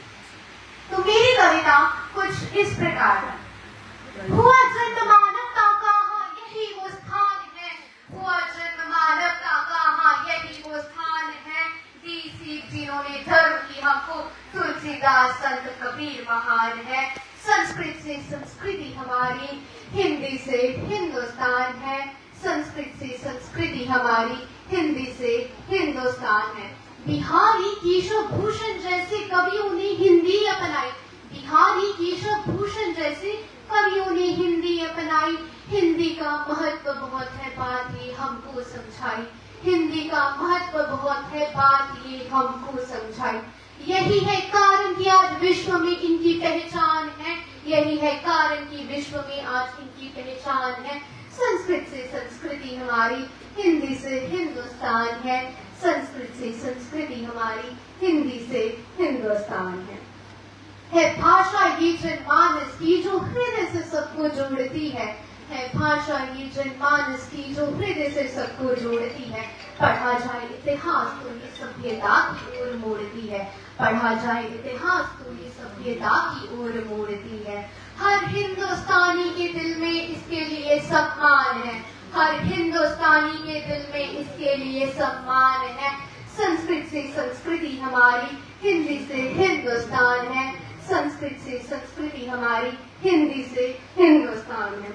तो मेरी कविता कुछ इस प्रकार है। हुआ जन्म मानवता का, हाँ यही वो स्थान है। हुआ जन्म मानवता का, हाँ यही वो स्थान है। दी सीख जिन्होंने धर्म की हमको, तुलसीदास संत कबीर महान है। संस्कृत से संस्कृति हमारी, हिंदी से हिंदुस्तान है। संस्कृत से संस्कृति हमारी, हिंदी से हिंदुस्तान है। बिहारी केशव भूषण जैसे कवियों ने हिंदी अपनाई। बिहारी केशव भूषण जैसे कवियों ने हिंदी अपनाई। हिंदी का महत्व बहुत है, बात ये हमको समझाई। हिंदी का महत्व बहुत है, बात ये हमको समझाई। यही है कारण कि आज विश्व में इनकी पहचान है। यही है कारण कि विश्व में आज इनकी पहचान है। संस्कृत से संस्कृति हमारी, हिंदी से हिंदुस्तान है। संस्कृत से संस्कृति हमारी, हिंदी से हिंदुस्तान है भाषा ये जनमानस की जो हृदय से सबको जोड़ती है भाषा ये जनमानस की जो हृदय से सबको जोड़ती है। पढ़ा जाए इतिहास तो ये सभ्यता की ओर मोड़ती है। पढ़ा जाए इतिहास तो ये सभ्यता की ओर मोड़ती है। हर हिंदुस्तानी के दिल में इसके लिए सम्मान है। हर हिंदुस्तानी के दिल में इसके लिए सम्मान है। संस्कृत से संस्कृति हमारी, हिंदी से हिंदुस्तान है। संस्कृत से संस्कृति हमारी, हिंदी से हिंदुस्तान है।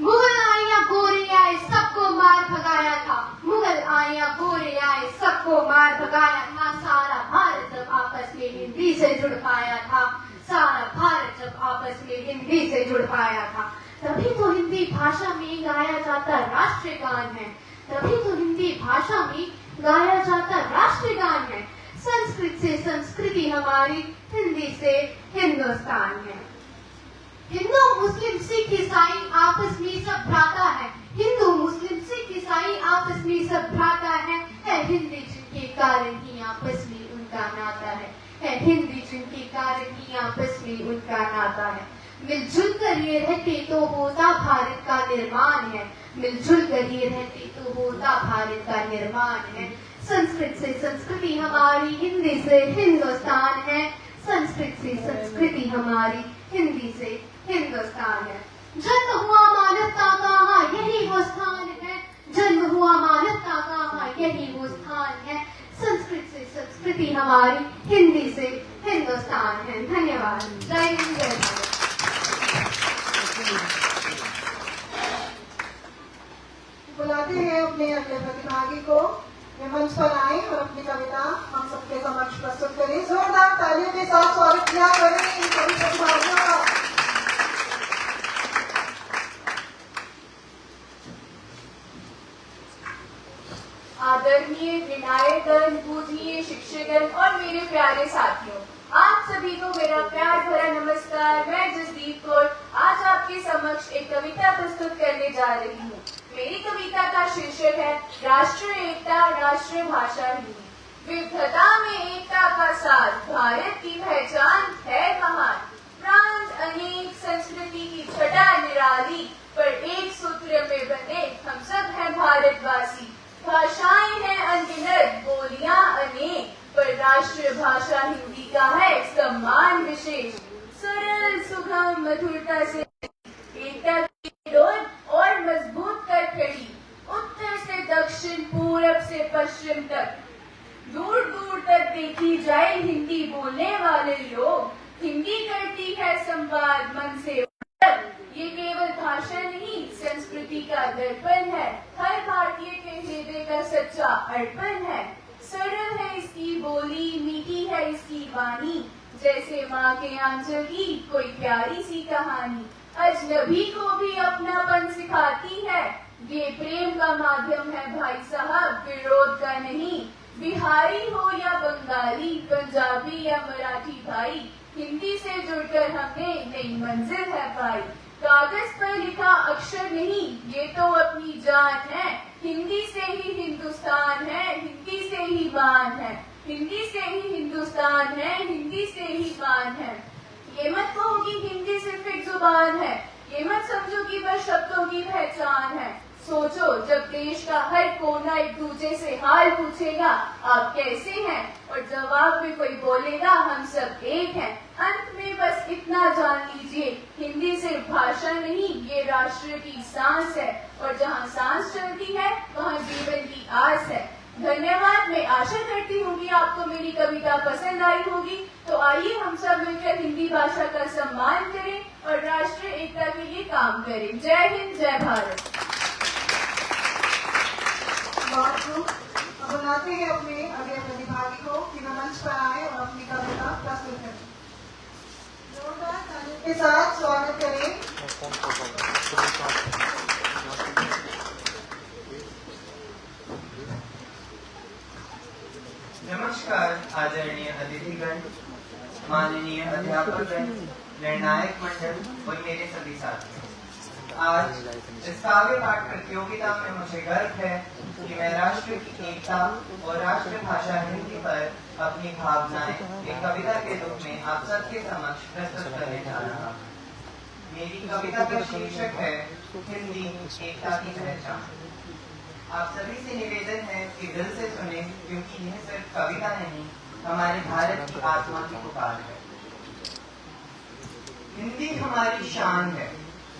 मुगल आए या गोरे आए सबको मार भगाया था। मुगल आए या गोरे आए सबको मार भगाया था। सारा भारत जब आपस में हिंदी से जुड़ पाया था। सारा भारत जब आपस में हिंदी से जुड़ पाया था। तभी तो हिंदी भाषा में गाया जाता राष्ट्रीय गान है। तभी तो हिंदी भाषा में गाया जाता राष्ट्रीय गान है। संस्कृत से संस्कृति हमारी, हिंदी से हिंदुस्तान है। हिंदू मुस्लिम सिख ईसाई आपस में सब भ्राता है। हिंदू मुस्लिम सिख ईसाई आपस में सब भ्राता है हिंदी जिनके कारण ही आपस में उनका नाता है हिंदी जिनके कारण ही आपस में उनका नाता है। मिलजुल कर ये रहते तो होता भारत का निर्माण है। मिलजुल कर ये रहते तो होता भारत का निर्माण है। संस्कृत से संस्कृति हमारी, हिंदी से हिंदुस्तान है। संस्कृत से संस्कृति हमारी, हिंदी से हिंदुस्तान है। जन्म हुआ मानवता का यही वो स्थान है। जन्म हुआ मानवता का यही वो स्थान है। संस्कृत से संस्कृति हमारी, हिंदी से हिंदुस्तान है। धन्यवाद। जय हिंद, जय भारत। बुलाते हैं अपने अगले प्रतिभागी को। वे मंच पर आए और अपनी कविता हम सबके समक्ष प्रस्तुत करें। जोरदार तालियों के साथ स्वागत किया करें इन सभी प्रतिभागियों का। आदरणीय विनायकगण, पूजनीय शिक्षकगण और मेरे प्यारे साथियों, आप सभी को मेरा प्यार भरा नमस्कार। मैं जसदीप कौर आज आपके समक्ष एक कविता प्रस्तुत करने जा रही हूँ। मेरी कविता का शीर्षक है राष्ट्रीय एकता, राष्ट्रीय भाषा हिंदी। विविधता में एकता का साथ, भारत की पहचान है महान। प्रांत अनेक, संस्कृति की छटा निराली, पर एक सूत्र में बंधे हम सब हैं भारतवासी। भाषाएं हैं अनगिनत, बोलियां अनेक, पर राष्ट्रीय भाषा हिंदी का है सम्मान विशेष। सरल सुगम मधुरता से एकता की डोर और मजबूत कर खड़ी, उत्तर से दक्षिण, पूरब से पश्चिम तक। दूर दूर तक देखी जाए हिंदी बोलने वाले लोग, हिंदी करती है संवाद मन से। ये केवल भाषा नहीं, संस्कृति का दर्पण है। हर भारतीय के हृदय का सच्चा अर्पण है। सरल है इसकी बोली, मीठी है इसकी वाणी, जैसे माँ के आंचल की कोई प्यारी सी कहानी। अजनबी को भी अपनापन सिखाती है। ये प्रेम का माध्यम है भाई साहब, विरोध का नहीं। बिहारी हो या बंगाली, पंजाबी या मराठी भाई, हिंदी से जुड़कर हमने नई मंजिल है पाई। कागज पर लिखा अक्षर नहीं, ये तो अपनी जान है। हिंदी से ही हिंदुस्तान है, हिंदी से ही मान है। हिंदी से ही हिंदुस्तान है, हिंदी से ही मान है। ये मत कहो कि हिंदी सिर्फ एक जुबान है, ये मत समझो कि बस शब्दों की पहचान है। सोचो जब देश का हर कोना एक दूसरे से हाल पूछेगा आप कैसे हैं, और जवाब में कोई बोलेगा हम सब एक हैं। अंत में बस इतना जान लीजिए, हिंदी सिर्फ भाषा नहीं, ये राष्ट्र की सांस है, और जहाँ सांस चलती है वहाँ जीवन की आस है। धन्यवाद। मैं आशा करती हूँ कि आपको मेरी कविता पसंद आई होगी। तो आइए हम सब मिलकर हिंदी भाषा का सम्मान करें और राष्ट्रीय एकता के लिए काम करें। जय हिंद, जय भारत। अब बुलाते हैं अपने अगले प्रतिभागी को कि वे मंच पर आए और अपनी कविता प्रस्तुत करें। जोरदार तालियों के साथ स्वागत करें। नमस्कार आदरणीय अतिथिगण, माननीय अध्यापकगण, निर्णायक मंडल और मेरे सभी साथियों, आज इस काव्य पाठ प्रतियोगिता में मुझे गर्व है कि मैं राष्ट्र की एकता और राष्ट्रभाषा हिंदी पर अपनी भावनाएं एक कविता के रूप में आप सबके समक्ष प्रस्तुत करने जा रहा हूँ। मेरी कविता का शीर्षक है हिंदी एकता की पहचान। आप सभी से निवेदन है कि दिल से सुने, क्योंकि यह सिर्फ कविता नहीं, हमारे भारत की आत्मा की पुकार है। हिंदी हमारी शान है,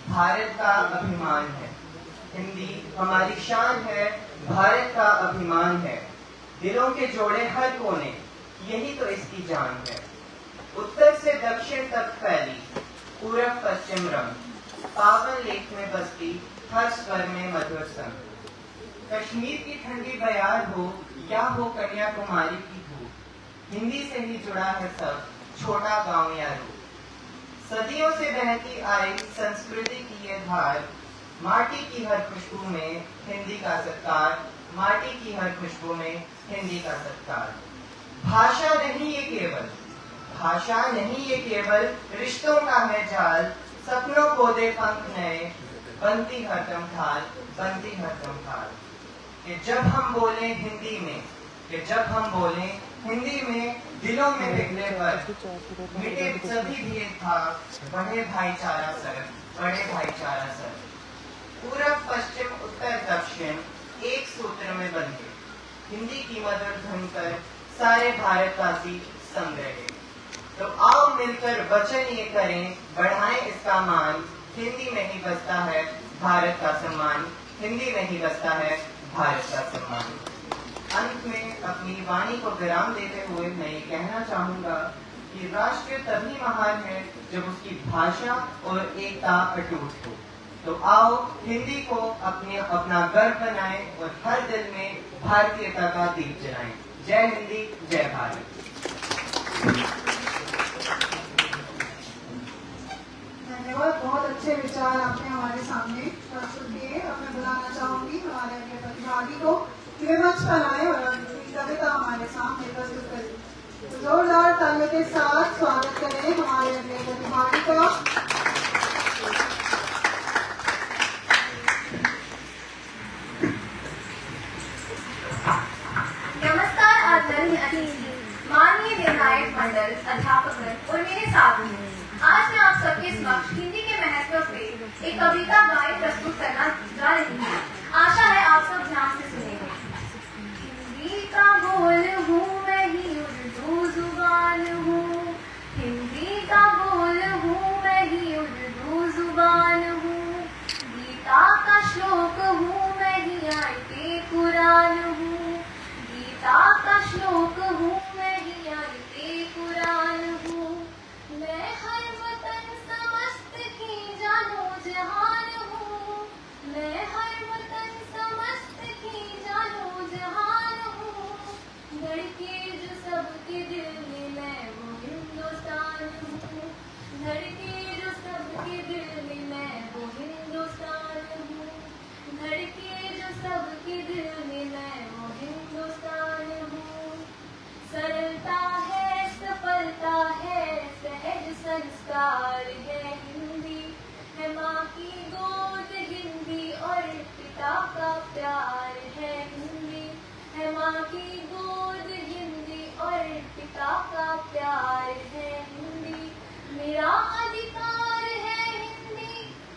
भारत का अभिमान है। हिंदी हमारी शान है, भारत का अभिमान है। दिलों के जोड़े हर कोने, यही तो इसकी जान है। उत्तर से दक्षिण तक फैली, पूरब पश्चिम रंग, पावन लेख में बसती हर स्वर में मधुर संग। कश्मीर की ठंडी बयार हो या हो कन्याकुमारी की धूप, हिंदी से ही जुड़ा है सब, छोटा गांव या रूप। सदियों से बहती आई संस्कृति की ये धार, माटी की हर खुशबू में हिंदी का सत्कार, माटी की हर खुशबू में हिंदी का सत्कार। भाषा नहीं ये केवल, भाषा नहीं ये केवल, रिश्तों का है जाल, सपनों को दे पंख नए, बनती हरदम ढाल, बनती हरदम ढाल। कि जब हम बोले हिंदी में, कि जब हम बोले हिंदी में, दिलों में पिघले पर मिटे सभी भेदभाव, बढ़े भाईचारा सर, बढ़े भाईचारा सर। पूरब पश्चिम उत्तर दक्षिण एक सूत्र में बंधे, हिंदी की मधुर धुन कर सारे भारतवासी संग रहे। तो आओ मिलकर वचन ये करें, बढ़ाएं इसका मान, हिंदी में ही बसता है भारत का सम्मान, हिंदी में ही बसता है भारत का सम्मान। अंत में अपनी वाणी को विराम देते हुए मैं ये कहना चाहूंगा कि राष्ट्र तभी महान है जब उसकी भाषा और एकता अटूट हो। तो आओ हिंदी को अपना गर्व बनाएं और हर दिल में भारतीयता का दीप जलाएं। जय हिंदी, जय भारत। धन्यवाद, बहुत अच्छे विचार आपने हमारे सामने प्रस्तुत किए। अब मैं बुलाना चाहूंगी हमारे अगले प्रतिभागी को, वे मंच पर आए और अपनी कविता हमारे सामने प्रस्तुत करें। तो जोरदार तालियों के साथ स्वागत करें हमारे अगले प्रतिभागी का। नमस्कार आदरणीय अतिथि, माननीय निर्णायक मंडल, अध्यापक और मेरे साथी। आज मैं आप सबके समक्ष हिंदी के महत्व पे एक कविता गाय प्रस्तुत करना जा रही हूँ। आशा है आप सब ध्यान से सुनेंगे। हिंदी का बोल हूँ मैं ही उर्दू जुबान हूँ, हिंदी का बोल हूँ मैं ही उर्दू जुबान हूँ। गीता का श्लोक हूँ मैं ही आयते कुरान हूँ, गीता का श्लोक हूँ मैं ही आयते कुरान हूँ। मैं हर वतन समस्त की जानो जहान हूँ, मैं हर वतन समस्त की जानो जहान हूँ। धड़के जो सबके दिल में मैं वो हिंदुस्तान हूँ, धड़के जो सबके दिल में मैं वो हिंदुस्तान हूँ, धड़के जो सबके दिल में मैं वो हिंदुस्तान हूँ। सरलता है, सफलता है, सहज संस्कार है हिंदी, है माँ की गोद हिंदी और पिता का प्यार है हिंदी, है माँ की गोद हिंदी और पिता का प्यार है हिंदी। मेरा अधिकार है हिंदी,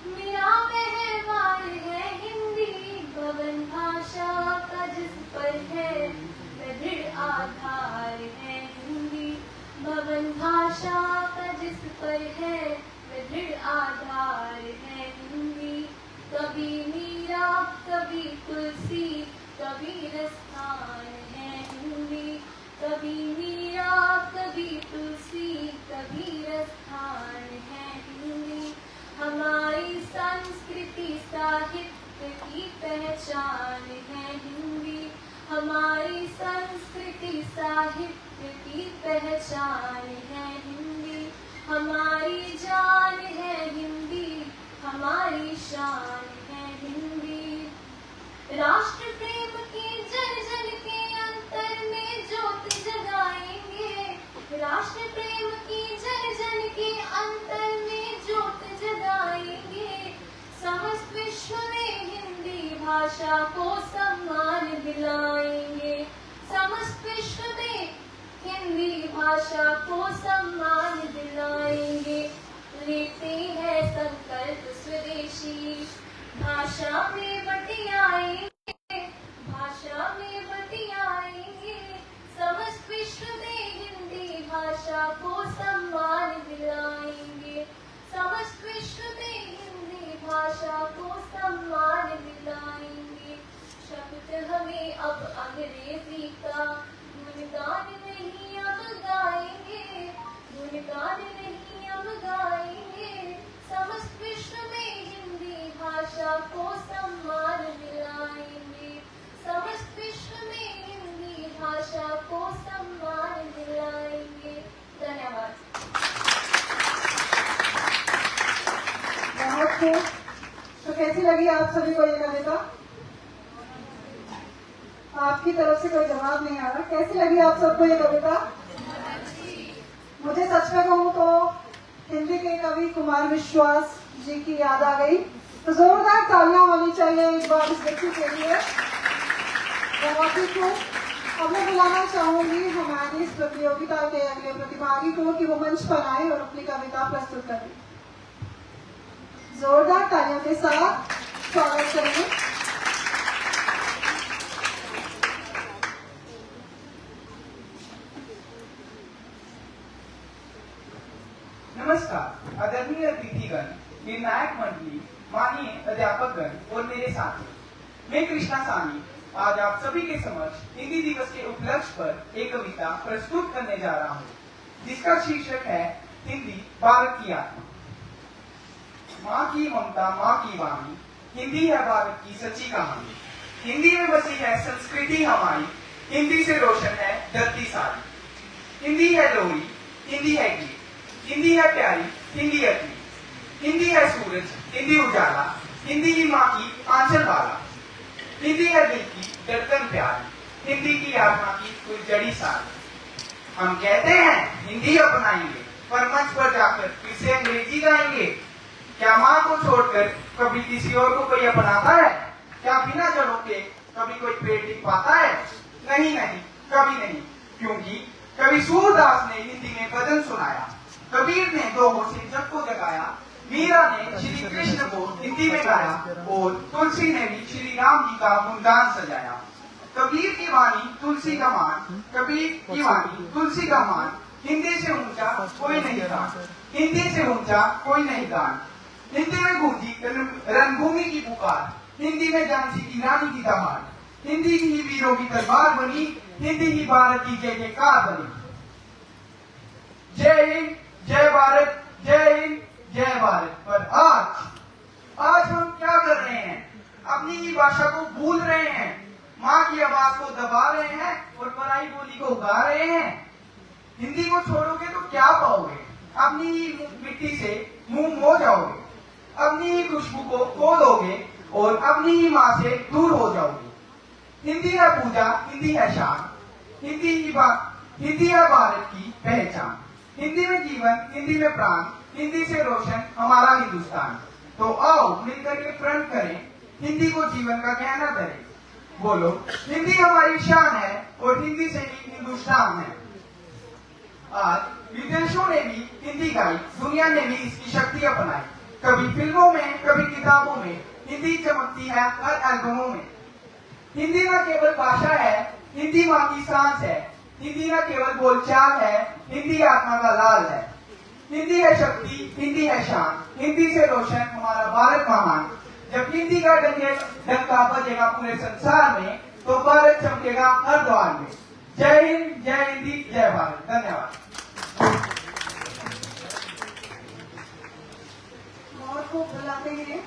मेरा व्यवहार है हिंदी, भवन भाषा का जिस पर है दृढ़ आधार है हिंदी, भवन भाषा का जिस पर है दृढ़ आधार है हिंदी। कभी मीरा, कभी तुलसी, कबीर स्थान है हिंदी, कभी मीरा, कभी तुलसी, कबीर स्थान है हिंदी। हमारी संस्कृति साहित्य की पहचान है हिंदी, हमारी संस्कृति साहित्य की पहचान है हिंदी। हमारी जान है हिंदी, हमारी शान है हिंदी। राष्ट्र प्रेम की जन जन के अंतर में ज्योत जगाएंगे, राष्ट्र प्रेम की जन जन के अंतर भाषा को सम्मान दिलाएंगे। समस्त विश्व में हिंदी भाषा को सम्मान दिलाएंगे। लेते हैं संकल्प स्वदेशी, भाषा में बतियाएंगे, भाषा में बतियाएंगे। समस्त विश्व में हिंदी भाषा को सम्मान दिलाएंगे। समस्त विश्व में हिंदी भाषा को सम्मान दिलाएंगे। शब्द हमें अब अंग्रेजी का गुणगान नहीं अब गाएंगे, गुणगान नहीं अब गाएंगे। समस्त विश्व में हिंदी भाषा को सम्मान दिलाएंगे। समस्त विश्व में हिंदी भाषा को सम्मान दिलाएंगे। धन्यवाद। बहुत खूब। तो कैसी लगी आप सभी को ये कविता? आपकी तरफ से कोई जवाब नहीं आ रहा। कैसी लगी आप सबको ये कविता? मुझे सच में कहूँ तो हिंदी के कवि कुमार विश्वास जी की याद आ गई। तो जोरदार तालियां होनी चाहिए इस बार इस बच्ची के लिए। बहुत ही खूब। अब मैं बुलाना चाहूंगी हमारी इस प्रतियोगिता के अगले प्रतिभागी को कि वो मंच पर आए और अपनी कविता प्रस्तुत करें। जोरदार तालियों के साथ स्वागत करेंगे। नमस्कार आदरणीय अतिथिगण, निर्णायक मंडली, माननीय अध्यापकगण और मेरे साथी। मैं कृष्णा सानी आज आप सभी के समक्ष हिंदी दिवस के उपलक्ष्य पर एक कविता प्रस्तुत करने जा रहा हूँ, जिसका शीर्षक है हिंदी भारत की आत्मा। माँ की ममता, माँ की वाणी, हिंदी है भारत की सच्ची कहानी। हिंदी में बसी है संस्कृति हमारी, हिंदी से रोशन है धरती सारी। हिंदी है लोरी, हिंदी है गीत, हिंदी है प्यारी, हिंदी अपनी। हिंदी है सूरज, हिंदी उजाला, हिंदी ही माँ की आंचल वाला। हिंदी है दिल की धड़कन प्यारी, हिंदी की आत्मा की कोई जड़ी सारी। हम कहते हैं हिंदी अपनाएंगे, पर मंच पर जाकर फिर से अंग्रेजी गाएंगे। क्या माँ को छोड़कर कभी किसी और को कोई अपनाता है? क्या बिना जड़ों के कभी कोई पेड़ टिक पाता है? नहीं नहीं, कभी नहीं, क्योंकि कभी सूरदास ने हिंदी में भजन सुनाया, कबीर ने दोहों से जग को जगाया, मीरा ने श्री कृष्ण को हिंदी में गाया और तुलसी ने भी श्री राम जी का गुणगान सजाया। कबीर की वाणी तुलसी का मान, कबीर की वाणी तुलसी का मान, हिंदी से ऊंचा कोई नहीं गान, हिंदी से ऊंचा कोई नहीं गान। हिंदी में गूंजी रणभूमि की पुकार, हिंदी में झांसी की रानी की दहाड़, हिंदी ही वीरों की तलवार बनी, हिंदी ही भारत की जय जयकार बनी। जय हिंद, जय भारत, जय हिंद, जय भारत। पर आज हम क्या कर रहे हैं? अपनी ही भाषा को भूल रहे हैं, माँ की आवाज को दबा रहे हैं और पराई बोली को उगा रहे हैं। हिंदी को छोड़ोगे तो क्या पाओगे? अपनी ही मिट्टी से मुंह मो जाओगे, अपनी ही खुशबू को खो दोगे और अपनी ही माँ से दूर हो जाओगे। हिंदी है पूजा, हिंदी है शान, हिंदी है भारत की पहचान। हिंदी में जीवन, हिंदी में प्राण, हिंदी से रोशन हमारा हिंदुस्तान। तो आओ मिलकर के प्रण करें, हिंदी को जीवन का कहना करें। बोलो हिंदी हमारी शान है और हिंदी से ही हिंदुस्तान है। आज विदेशों ने भी हिंदी गाई, दुनिया ने भी इसकी शक्ति अपनाई। कभी फिल्मों में, कभी किताबों में हिंदी चमकती है हर एल्बमों में। हिंदी न केवल भाषा है, हिंदी माँ की सांस है। हिंदी न केवल बोलचाल है, हिंदी आत्मा का लाल है। हिंदी है शक्ति, हिंदी है शान, हिंदी से रोशन हमारा भारत महान। जब हिंदी का डंका बजेगा पूरे संसार में, तो भारत चमकेगा हर द्वार में। जय हिंद, जय हिंदी, जय भारत। धन्यवाद। बहुत खूब। बुलाते हैं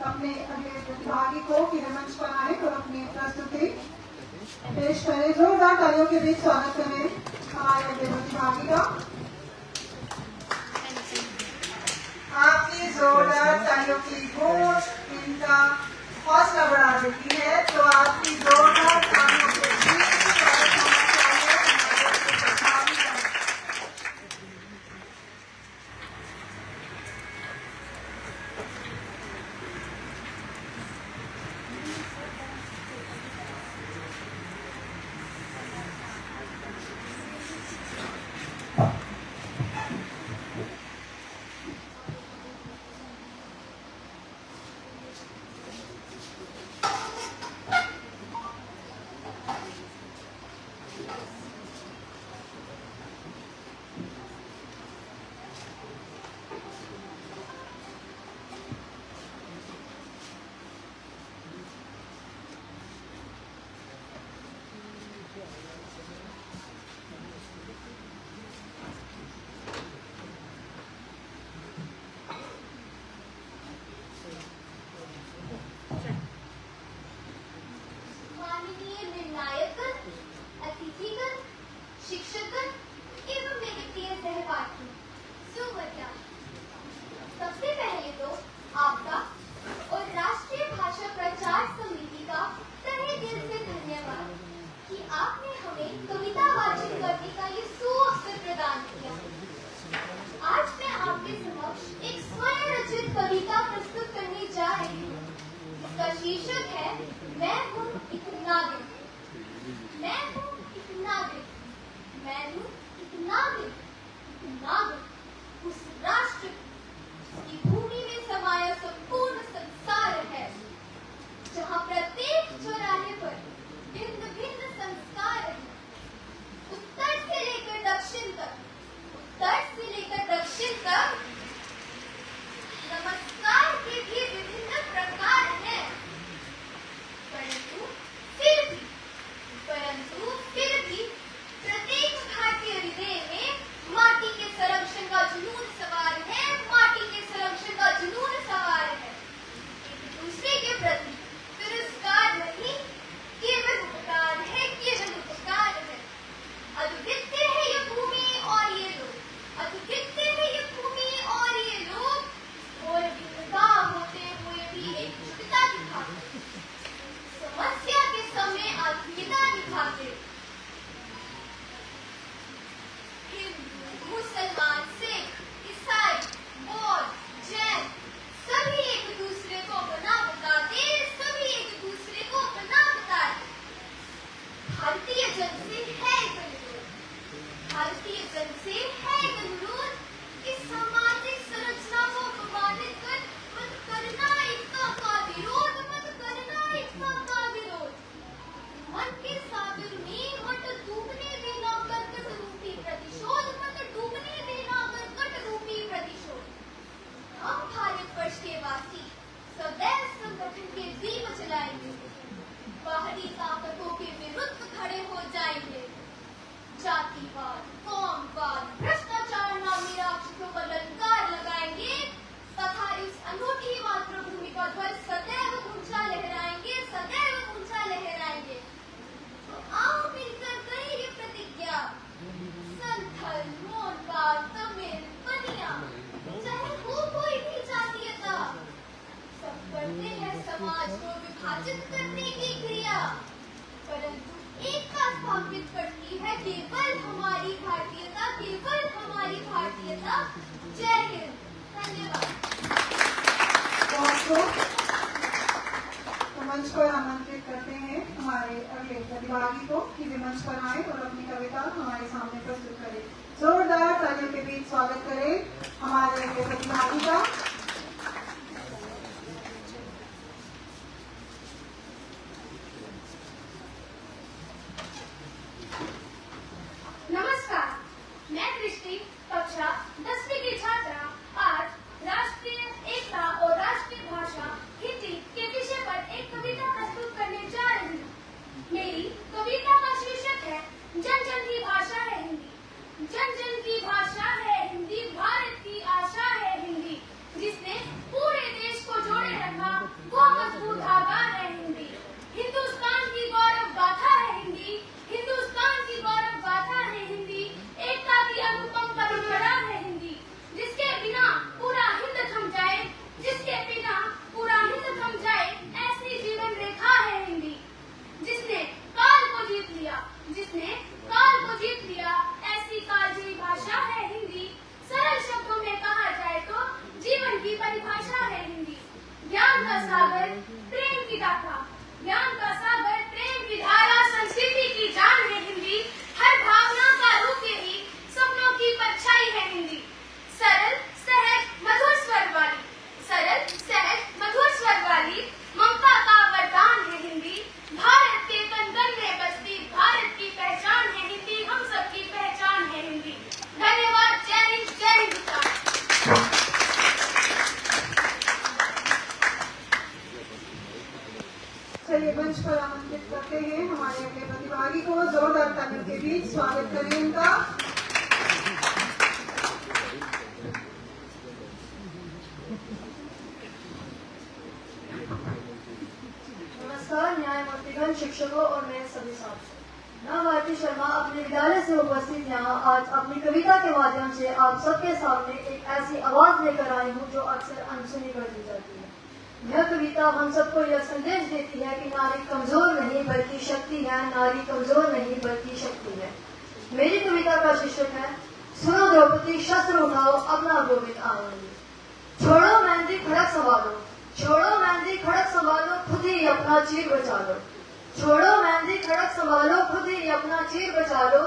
अपने अगले प्रतिभागी को कि वे मंच पर आए और अपनी प्रस्तुति पेश करें। जोरदार तालियों के बीच स्वागत करें हमारे अगले प्रतिभागी का। आपकी जोरदार तालियों की गूंज इनका हौसला बढ़ा देती है। तो आपकी जोरदार तालियों के बीच स्वागत होना चाहिए हमारे प्रतिभागी का। बाहरी ताकतों के विरुद्ध खड़े हो जाएंगे। जातिवाद, कौमवाद, भ्रष्टाचार नामी राक्षसों पर ललकार लगाएंगे तथा इस अनूठी मातृभूमि का ध्वज सदैव ऊंचा लहराएंगे, सदैव ऊंचा लहराएंगे। तो आओ मिलकर करें ये प्रतिज्ञा। संथल, मोरवाद, तमिल, बनिया, चाहे हो कोई भी जातीयता, सब करते हैं समाज को विभाजित करने की क्रिया, परंतु एकता स्थापित करती है केवल हमारी भारतीयता, केवल हमारी भारतीयता। जय हिंद। धन्यवाद। तो मंच पर आमंत्रित करते हैं हमारे अगले प्रतिभागी को कि वे मंच पर आए और अपनी कविता हमारे सामने प्रस्तुत करें। जोरदार तालियों के बीच स्वागत करें हमारे अगले प्रतिभागी का। नमस्कार, मैं दृष्टि कक्षा 10वीं की छात्रा आज राष्ट्रीय एकता और राष्ट्रीय भाषा हिंदी के विषय पर एक कविता प्रस्तुत करने जा रही हूँ। मेरी कविता का शीर्षक है जन जन की भाषा है हिंदी। जन जन की भाषा है हिंदी, भारत की आशा है हिंदी, जिसने पूरे देश को जोड़े रखा वो मजबूत धागा है हिंदी। हिंदुस्तान की गौरव गाथा है हिंदी, हिंदुस्तान की गौरव गाथा है हिंदी, एकता की अनुपम परंपरा है हिंदी, जिसके बिना पूरा हिंद थम जाए, जिसके बिना पूरा हिंद थम जाए, ऐसी जीवन रेखा है हिंदी। जिसने काल को जीत लिया, जिसने काल को जीत लिया, ऐसी कालजयी भाषा है हिंदी। सरल शब्दों में कहा जाए तो जीवन की परिभाषा है हिंदी। ज्ञान का सागर, प्रेम की गाथा, ज्ञान का सागर, प्रेम की धारा, संस्कृति की जान है हिंदी। हर भावना का रूप यही, सपनों की परछाई है हिंदी। सरल सहज मधुर स्वर वाली, सरल सहज मधुर स्वर वाली, ममता का वरदान है हिंदी। भारत के कण कण में बसती, भारत की पहचान है हिंदी, हम सबकी पहचान है हिंदी। धन्यवाद। जय हिंद, जय हिंदुस्तान। चलिए मंच पर आमंत्रित करते हैं हमारे अगले प्रतिभागी को। जोरदार तालियों के बीच स्वागत करें उनका। नमस्कार न्यायमूर्तिगण, शिक्षकों और मेरे सभी साथियों। मैं भारती शर्मा अपने विद्यालय से उपस्थित यहाँ आज अपनी कविता के माध्यम से आप सबके सामने एक ऐसी आवाज लेकर आई हूँ जो अक्सर अनसुनी कर दी जाती है। यह कविता हम सबको यह संदेश देती है कि नारी कमजोर नहीं बल्कि शक्ति है, नारी कमजोर नहीं बल्कि शक्ति है। मेरी कविता का शीर्षक है सुनो द्रौपदी शस्त्र उठाओ अपना गोविंद आएंगे। छोड़ो मेहंदी खड़क संभालो, छोड़ो मेहंदी खड़क संभालो, खुद ही अपना चीर बचा लो। छोड़ो मेहंदी खड़क संभालो, खुद ही अपना चीर बचा लो।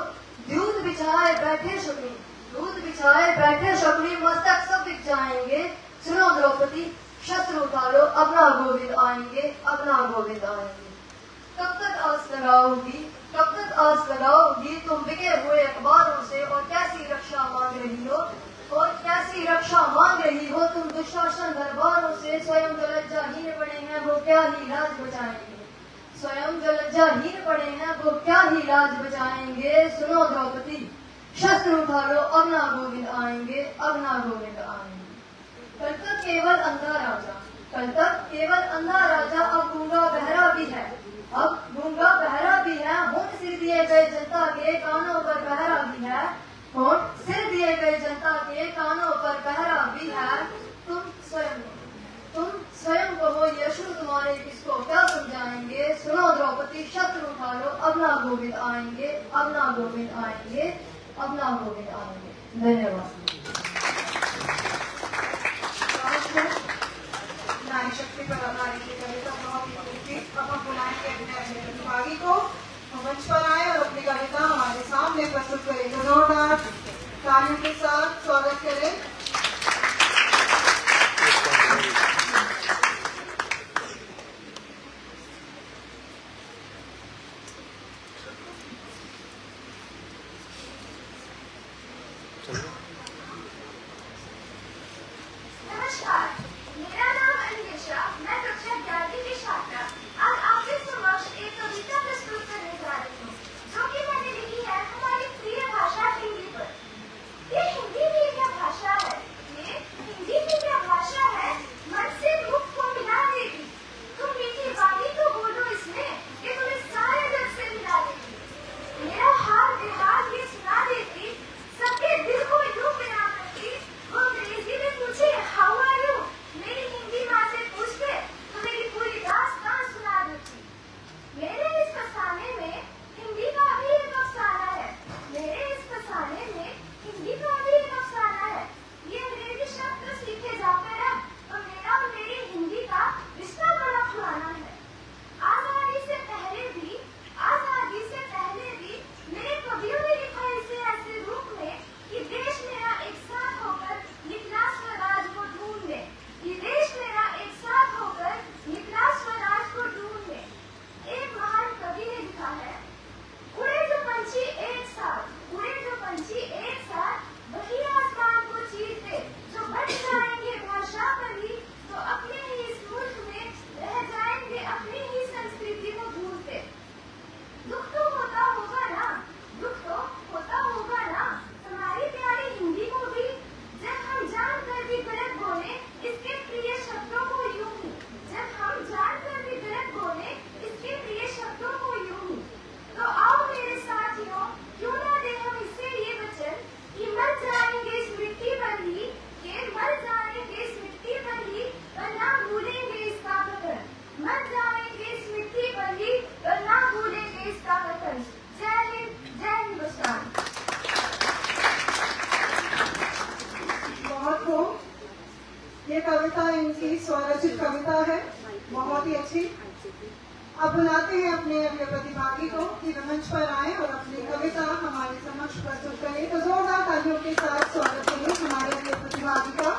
दूध बिछाए बैठे शकुनी, दूध बिछाए बैठे शकुनी, मस्तक सब बिक जाएंगे। सुनो द्रौपदी शस्त्र उठा लो अपना गोविंद आएंगे, अपना गोविंद आएंगे। कब तक आस लगाओगी, कब तक आस लगाओगी तुम बिके हुए अखबारों से, और कैसी रक्षा मांग रही हो, और कैसी रक्षा मांग रही हो तुम दुशासन दरबारों से। स्वयं जो लज्जाहीन पड़े हैं वो क्या ही लाज बचाएंगे, स्वयं जो लज्जाहीन पड़े हैं वो क्या ही लाज बचाएंगे। सुनो द्रौपदी शस्त्र उठा लो अपना गोविंद आएंगे, अपना गोविंद आएंगे। कल तक केवल अंधा राजा, कल तक केवल अंधा राजा, अब गूंगा बहरा भी है, अब गूंगा बहरा भी है। होंठ सिर दिए गए जनता के कानों पर बहरा भी है, होंठ सिर दिए गए जनता के कानों पर बहरा भी है। तुम स्वयं कहो यशु तुम्हारे किसको क्या समझाएंगे। सुनो द्रौपदी शस्त्र उठा लो अपना गोविंद आएंगे, अपना गोविंद आएंगे, अपना गोविंद आएंगे। धन्यवाद। नारी शक्ति पर हमारी ये कविता बहुत ही खूबसूरत। अब हम बुलाएंगे अपने प्रतिभागी को मंच पर आए और अपनी कविता हमारे सामने प्रस्तुत करेंगे। जोरदार तालियों के साथ स्वागत करें। नमस्कार, मेरा नाम अन्वेषा, मैं कक्षा 11वीं की छात्रा आज आपके समक्ष एक कविता अब बुलाते हैं अपने अगले प्रतिभागी को कि वे मंच पर आए और अपनी कविता हमारे समक्ष प्रस्तुत करें। तो जोरदार तालियों के साथ स्वागत करें हमारे अगले प्रतिभागी का।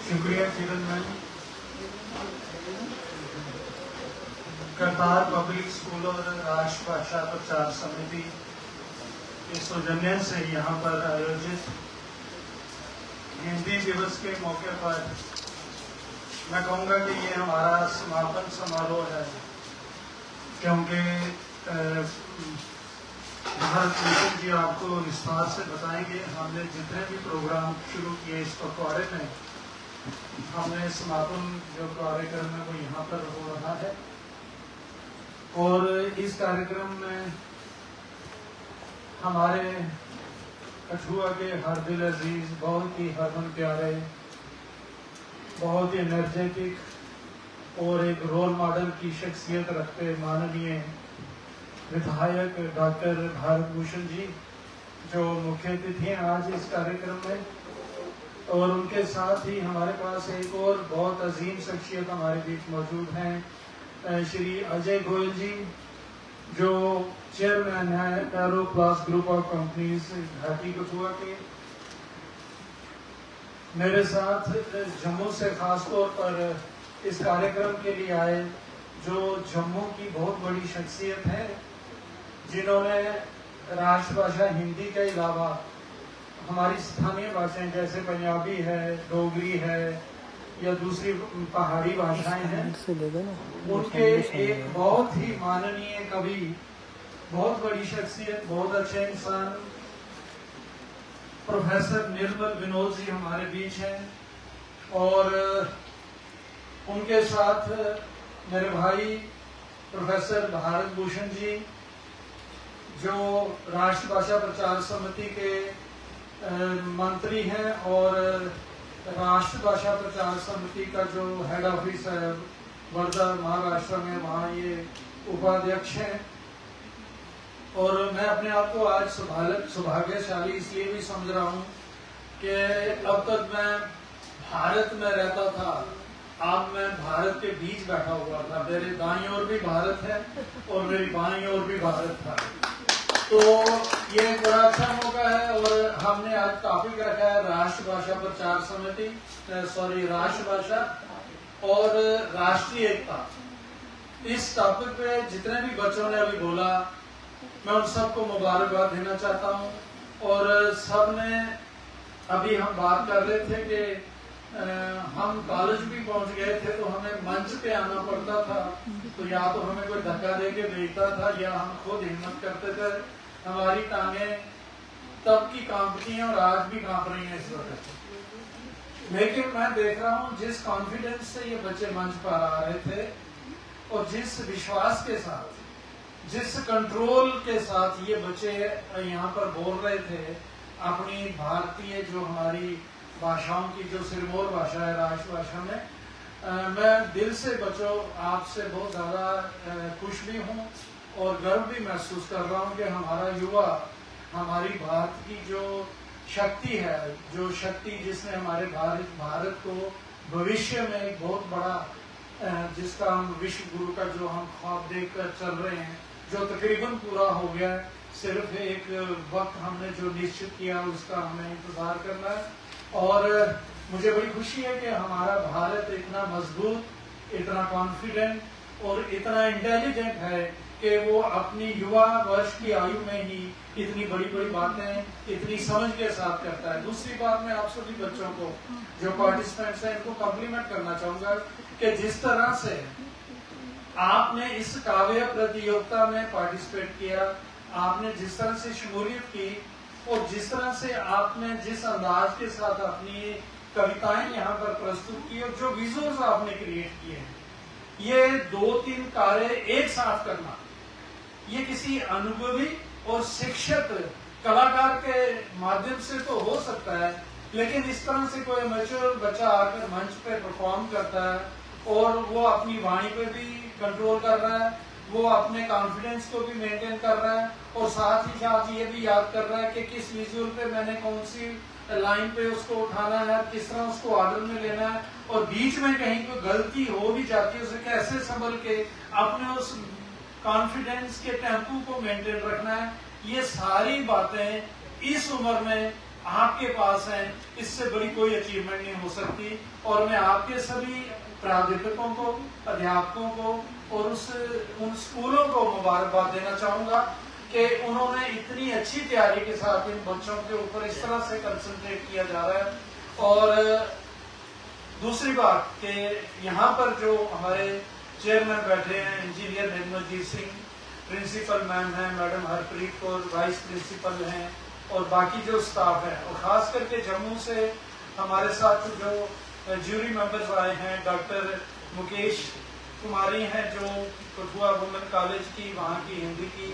शुक्रिया किरण मैम। करतार पब्लिक स्कूल और राष्ट्रभाषा प्रचार समिति के सौजन्य से यहाँ पर आयोजित हिंदी दिवस के मौके पर मैं कहूँगा कि ये हमारा समापन समारोह है, क्योंकि भारत भूषण जी आपको विस्तार से बताएंगे। हमने जितने भी प्रोग्राम शुरू किए इस पखवाड़े में, हमने समापन जो कार्यक्रम है वो यहाँ पर हो रहा है। और इस कार्यक्रम में हमारे कठुआ के हर दिल अजीज, बहुत ही हरमन प्यारे, बहुत ही एनर्जेटिक और एक रोल मॉडल की शख्सियत रखते माननीय विधायक डॉक्टर भारत भूषण जी जो मुख्य अतिथि हैं आज इस कार्यक्रम में। और उनके साथ ही हमारे पास एक और बहुत अजीम शख्सियत हमारे बीच मौजूद हैं, श्री अजय गोयल जी, जो चेयरमैन है arrow class group of companies घाटी कठुआ के। मेरे साथ जम्मू से खास तौर पर इस कार्यक्रम के लिए आए जो जम्मू की बहुत बड़ी शख्सियत है, जिन्होंने राष्ट्रभाषा हिंदी के अलावा हमारी स्थानीय भाषाएं जैसे पंजाबी है, डोगरी है या दूसरी पहाड़ी भाषाएं हैं, उनके एक बहुत ही माननीय कवि, बहुत बड़ी शख्सियत, बहुत अच्छे इंसान प्रोफेसर निर्मल विनोद जी हमारे बीच हैं। और उनके साथ मेरे भाई प्रोफेसर भारत भूषण जी, जो राष्ट्रभाषा प्रचार समिति के मंत्री हैं और राष्ट्रभाषा प्रचार समिति का जो हेड ऑफिस है वर्धा महाराष्ट्र में, वहाँ ये उपाध्यक्ष हैं। और मैं अपने आप को आज सौभाग्यशाली इसलिए भी समझ रहा हूँ कि अब तक मैं भारत में रहता था, अब मैं भारत के बीच बैठा हुआ था। मेरे दाईं ओर भी भारत है और मेरी बाईं ओर भी भारत था, तो ये एक बड़ा अच्छा मौका है। और हमने आज टॉपिक रखा है राष्ट्रभाषा प्रचार समिति, राष्ट्रभाषा और राष्ट्रीय एकता। इस टॉपिक पे जितने भी बच्चों ने अभी बोला, मैं उन सबको मुबारकबाद देना चाहता हूँ। और सब ने अभी हम बात कर रहे थे कि हम कॉलेज भी पहुंच गए थे तो हमें मंच पे आना पड़ता था, तो या तो हमें कोई धक्का दे के भेजता था या हम खुद हिम्मत करते थे। हमारी टांगें तब की कांपती हैं और आज भी कांप रही हैं इस वक्त। लेकिन मैं देख रहा हूँ जिस कॉन्फिडेंस से ये बच्चे मंच पर आ रहे थे और जिस विश्वास के साथ, जिस कंट्रोल के साथ ये बच्चे यहाँ पर बोल रहे थे अपनी भारतीय जो हमारी भाषाओं की जो सिरमौर भाषा है राष्ट्रभाषा में, मैं दिल से बच्चों आपसे बहुत ज़्यादा खुश भी हूँ और गर्व भी महसूस कर रहा हूँ कि हमारा युवा, हमारी भारत की जो शक्ति है, जो शक्ति जिसने हमारे भारत को भविष्य में एक बहुत बड़ा, जिसका हम विश्व गुरु का जो हम ख्वाब देख कर चल रहे हैं, जो तकरीबन पूरा हो गया है, सिर्फ एक वक्त हमने जो निश्चित किया उसका हमें इंतजार करना है। और मुझे बड़ी खुशी है कि हमारा भारत इतना मजबूत, इतना कॉन्फिडेंट और इतना इंटेलिजेंट है कि वो अपनी युवा वर्ष की आयु में ही इतनी बड़ी बड़ी बातें इतनी समझ के साथ करता है। दूसरी बात, मैं आप सभी बच्चों को जो पार्टिसिपेंट्स हैं इनको कॉम्प्लीमेंट करना चाहूंगा कि जिस तरह से आपने इस काव्य प्रतियोगिता में पार्टिसिपेट किया, आपने जिस तरह से शमूलियत की और जिस तरह से आपने जिस अंदाज के साथ अपनी कविताएं यहाँ पर प्रस्तुत की और जो विजुअल्स आपने क्रिएट किए हैं, ये 2-3 कार्य एक साथ करना, ये किसी अनुभवी और शिक्षित कलाकार के माध्यम से तो हो सकता है, लेकिन इस तरह से कोई मैच्योर बच्चा आकर मंच पे परफॉर्म करता है और वो अपनी वाणी पे भी कंट्रोल कर रहा है, वो अपने कॉन्फिडेंस को भी मेंटेन कर रहा है और साथ ही साथ ये भी याद कर रहा है कि किस विजुअल पे मैंने कौन सी लाइन पे उसको उठाना है, किस तरह उसको ऑर्डर में लेना है, और बीच में कहीं कोई गलती हो भी जाती है उसे कैसे संभल के अपने उस कॉन्फिडेंस के टेम्पो को मेंटेन रखना है। ये सारी बातें इस उम्र में आपके पास हैं, इससे बड़ी कोई अचीवमेंट नहीं हो सकती। और मैं आपके सभी प्राध्यापकों को, अध्यापकों को और उन स्कूलों को मुबारकबाद देना चाहूंगा कि उन्होंने इतनी अच्छी तैयारी के साथ इन बच्चों के ऊपर इस तरह से कंसंट्रेट किया जा रहा है। और दूसरी बात कि यहाँ पर जो हमारे चेयरमैन बैठे हैं, engineer Nirmaljeet Singh, principal ma'am हैं madam Harpreet Kaur, vice principal हैं और बाकी जो स्टाफ है, और खास करके जम्मू से हमारे साथ जो ज्यूरी मेंबर्स आए हैं, डॉक्टर मुकेश कुमारी हैं जो कठुआ वुमेन कॉलेज की वहाँ की हिंदी की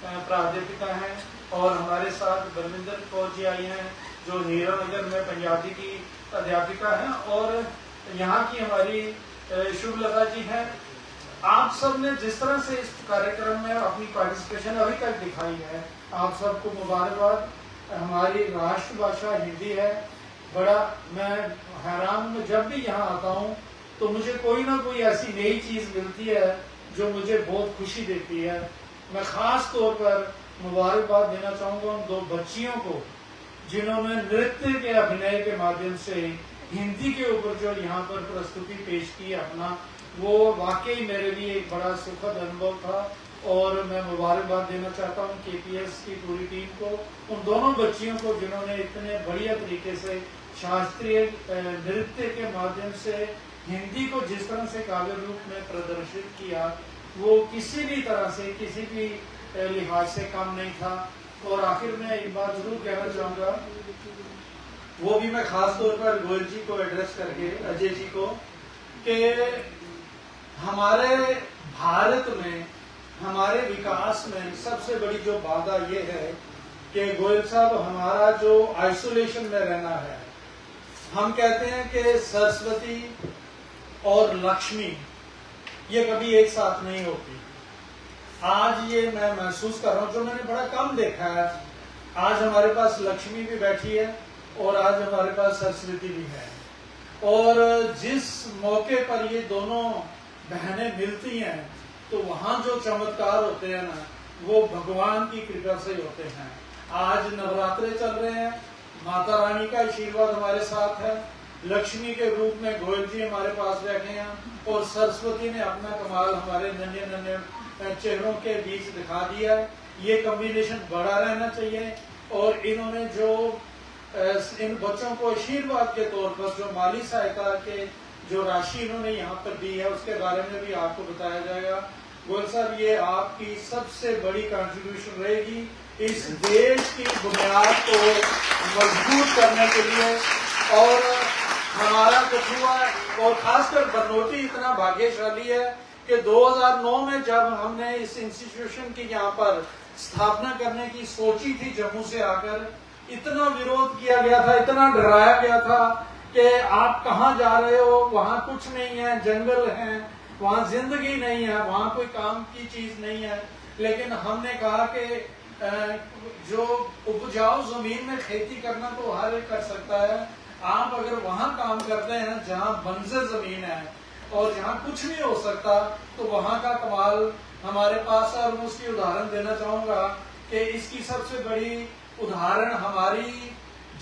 प्राध्यापिका हैं, और हमारे साथ बलविंदर कौर जी आई हैं जो हीरानगर में पंजाबी की अध्यापिका हैं, और यहाँ की हमारी शुभलता जी हैं। आप सब ने जिस तरह से इस कार्यक्रम में अपनी पार्टिसिपेशन अभी तक दिखाई है, आप सबको मुबारकबाद। हमारी राष्ट्रभाषा हिंदी है, बड़ा मैं हैरान हूँ। जब भी यहाँ आता हूँ तो मुझे कोई ना कोई ऐसी नई चीज़ मिलती है जो मुझे बहुत खुशी देती है। मैं ख़ास तौर पर मुबारकबाद देना चाहूँगा उन 2 बच्चियों को जिन्होंने नृत्य के अभिनय के माध्यम से हिंदी के ऊपर जो यहाँ पर प्रस्तुति पेश की अपना, वो वाकई मेरे लिए एक बड़ा सुखद अनुभव था। और मैं मुबारकबाद देना चाहता हूँ KPS की पूरी टीम को, उन दोनों बच्चियों को जिन्होंने इतने बढ़िया तरीके से शास्त्रीय नृत्य के माध्यम से हिंदी को जिस तरह से काव्य रूप में प्रदर्शित किया, वो किसी भी तरह से किसी भी लिहाज से कम नहीं था। और आखिर में एक बात जरूर कहना चाहूँगा, वो भी मैं खास तौर पर गोयल जी को एड्रेस करके, अजय जी को, कि हमारे भारत में हमारे विकास में सबसे बड़ी जो बाधा ये है कि गोयल साहब हमारा जो आइसोलेशन में रहना है। हम कहते हैं कि सरस्वती और लक्ष्मी ये कभी एक साथ नहीं होती। आज ये मैं महसूस कर रहा हूँ, जो मैंने बड़ा कम देखा है। आज हमारे पास लक्ष्मी भी बैठी है और आज हमारे पास सरस्वती भी है। और जिस मौके पर ये दोनों बहनें मिलती हैं तो वहाँ जो चमत्कार होते हैं ना, वो भगवान की कृपा से होते हैं। आज नवरात्रे चल रहे हैं, माता रानी का आशीर्वाद हमारे साथ है, लक्ष्मी के रूप में गोयल जी हमारे पास बैठे हैं और सरस्वती ने अपना कमाल हमारे नन्हे नन्हे चेहरों के बीच दिखा दिया है। ये कॉम्बिनेशन बड़ा रहना चाहिए। और इन्होंने जो इन बच्चों को आशीर्वाद के तौर पर जो माली सहायता के जो राशि इन्होंने यहाँ पर दी है, उसके बारे में भी आपको बताया जाएगा। गोयल साहब, ये आपकी सबसे बड़ी कंट्रीब्यूशन रहेगी इस देश की बुनियाद को मजबूत करने के लिए। और हमारा कठुआ और खासकर बनोटी इतना भाग्यशाली है कि 2009 में जब हमने इस इंस्टीट्यूशन की यहाँ पर स्थापना करने की सोची थी, जम्मू से आकर इतना विरोध किया गया था, इतना डराया गया था कि आप कहाँ जा रहे हो, वहाँ कुछ नहीं है, जंगल है, वहाँ जिंदगी नहीं है, वहाँ कोई काम की चीज नहीं है। लेकिन हमने कहा कि जो उपजाऊ जमीन में खेती करना तो हर एक कर सकता है। आप अगर वहाँ काम करते हैं जहाँ बंजर जमीन है और जहाँ कुछ नहीं हो सकता, तो वहाँ का कमाल हमारे पास है। और मैं उसकी उदाहरण देना चाहूँगा कि इसकी सबसे बड़ी उदाहरण हमारी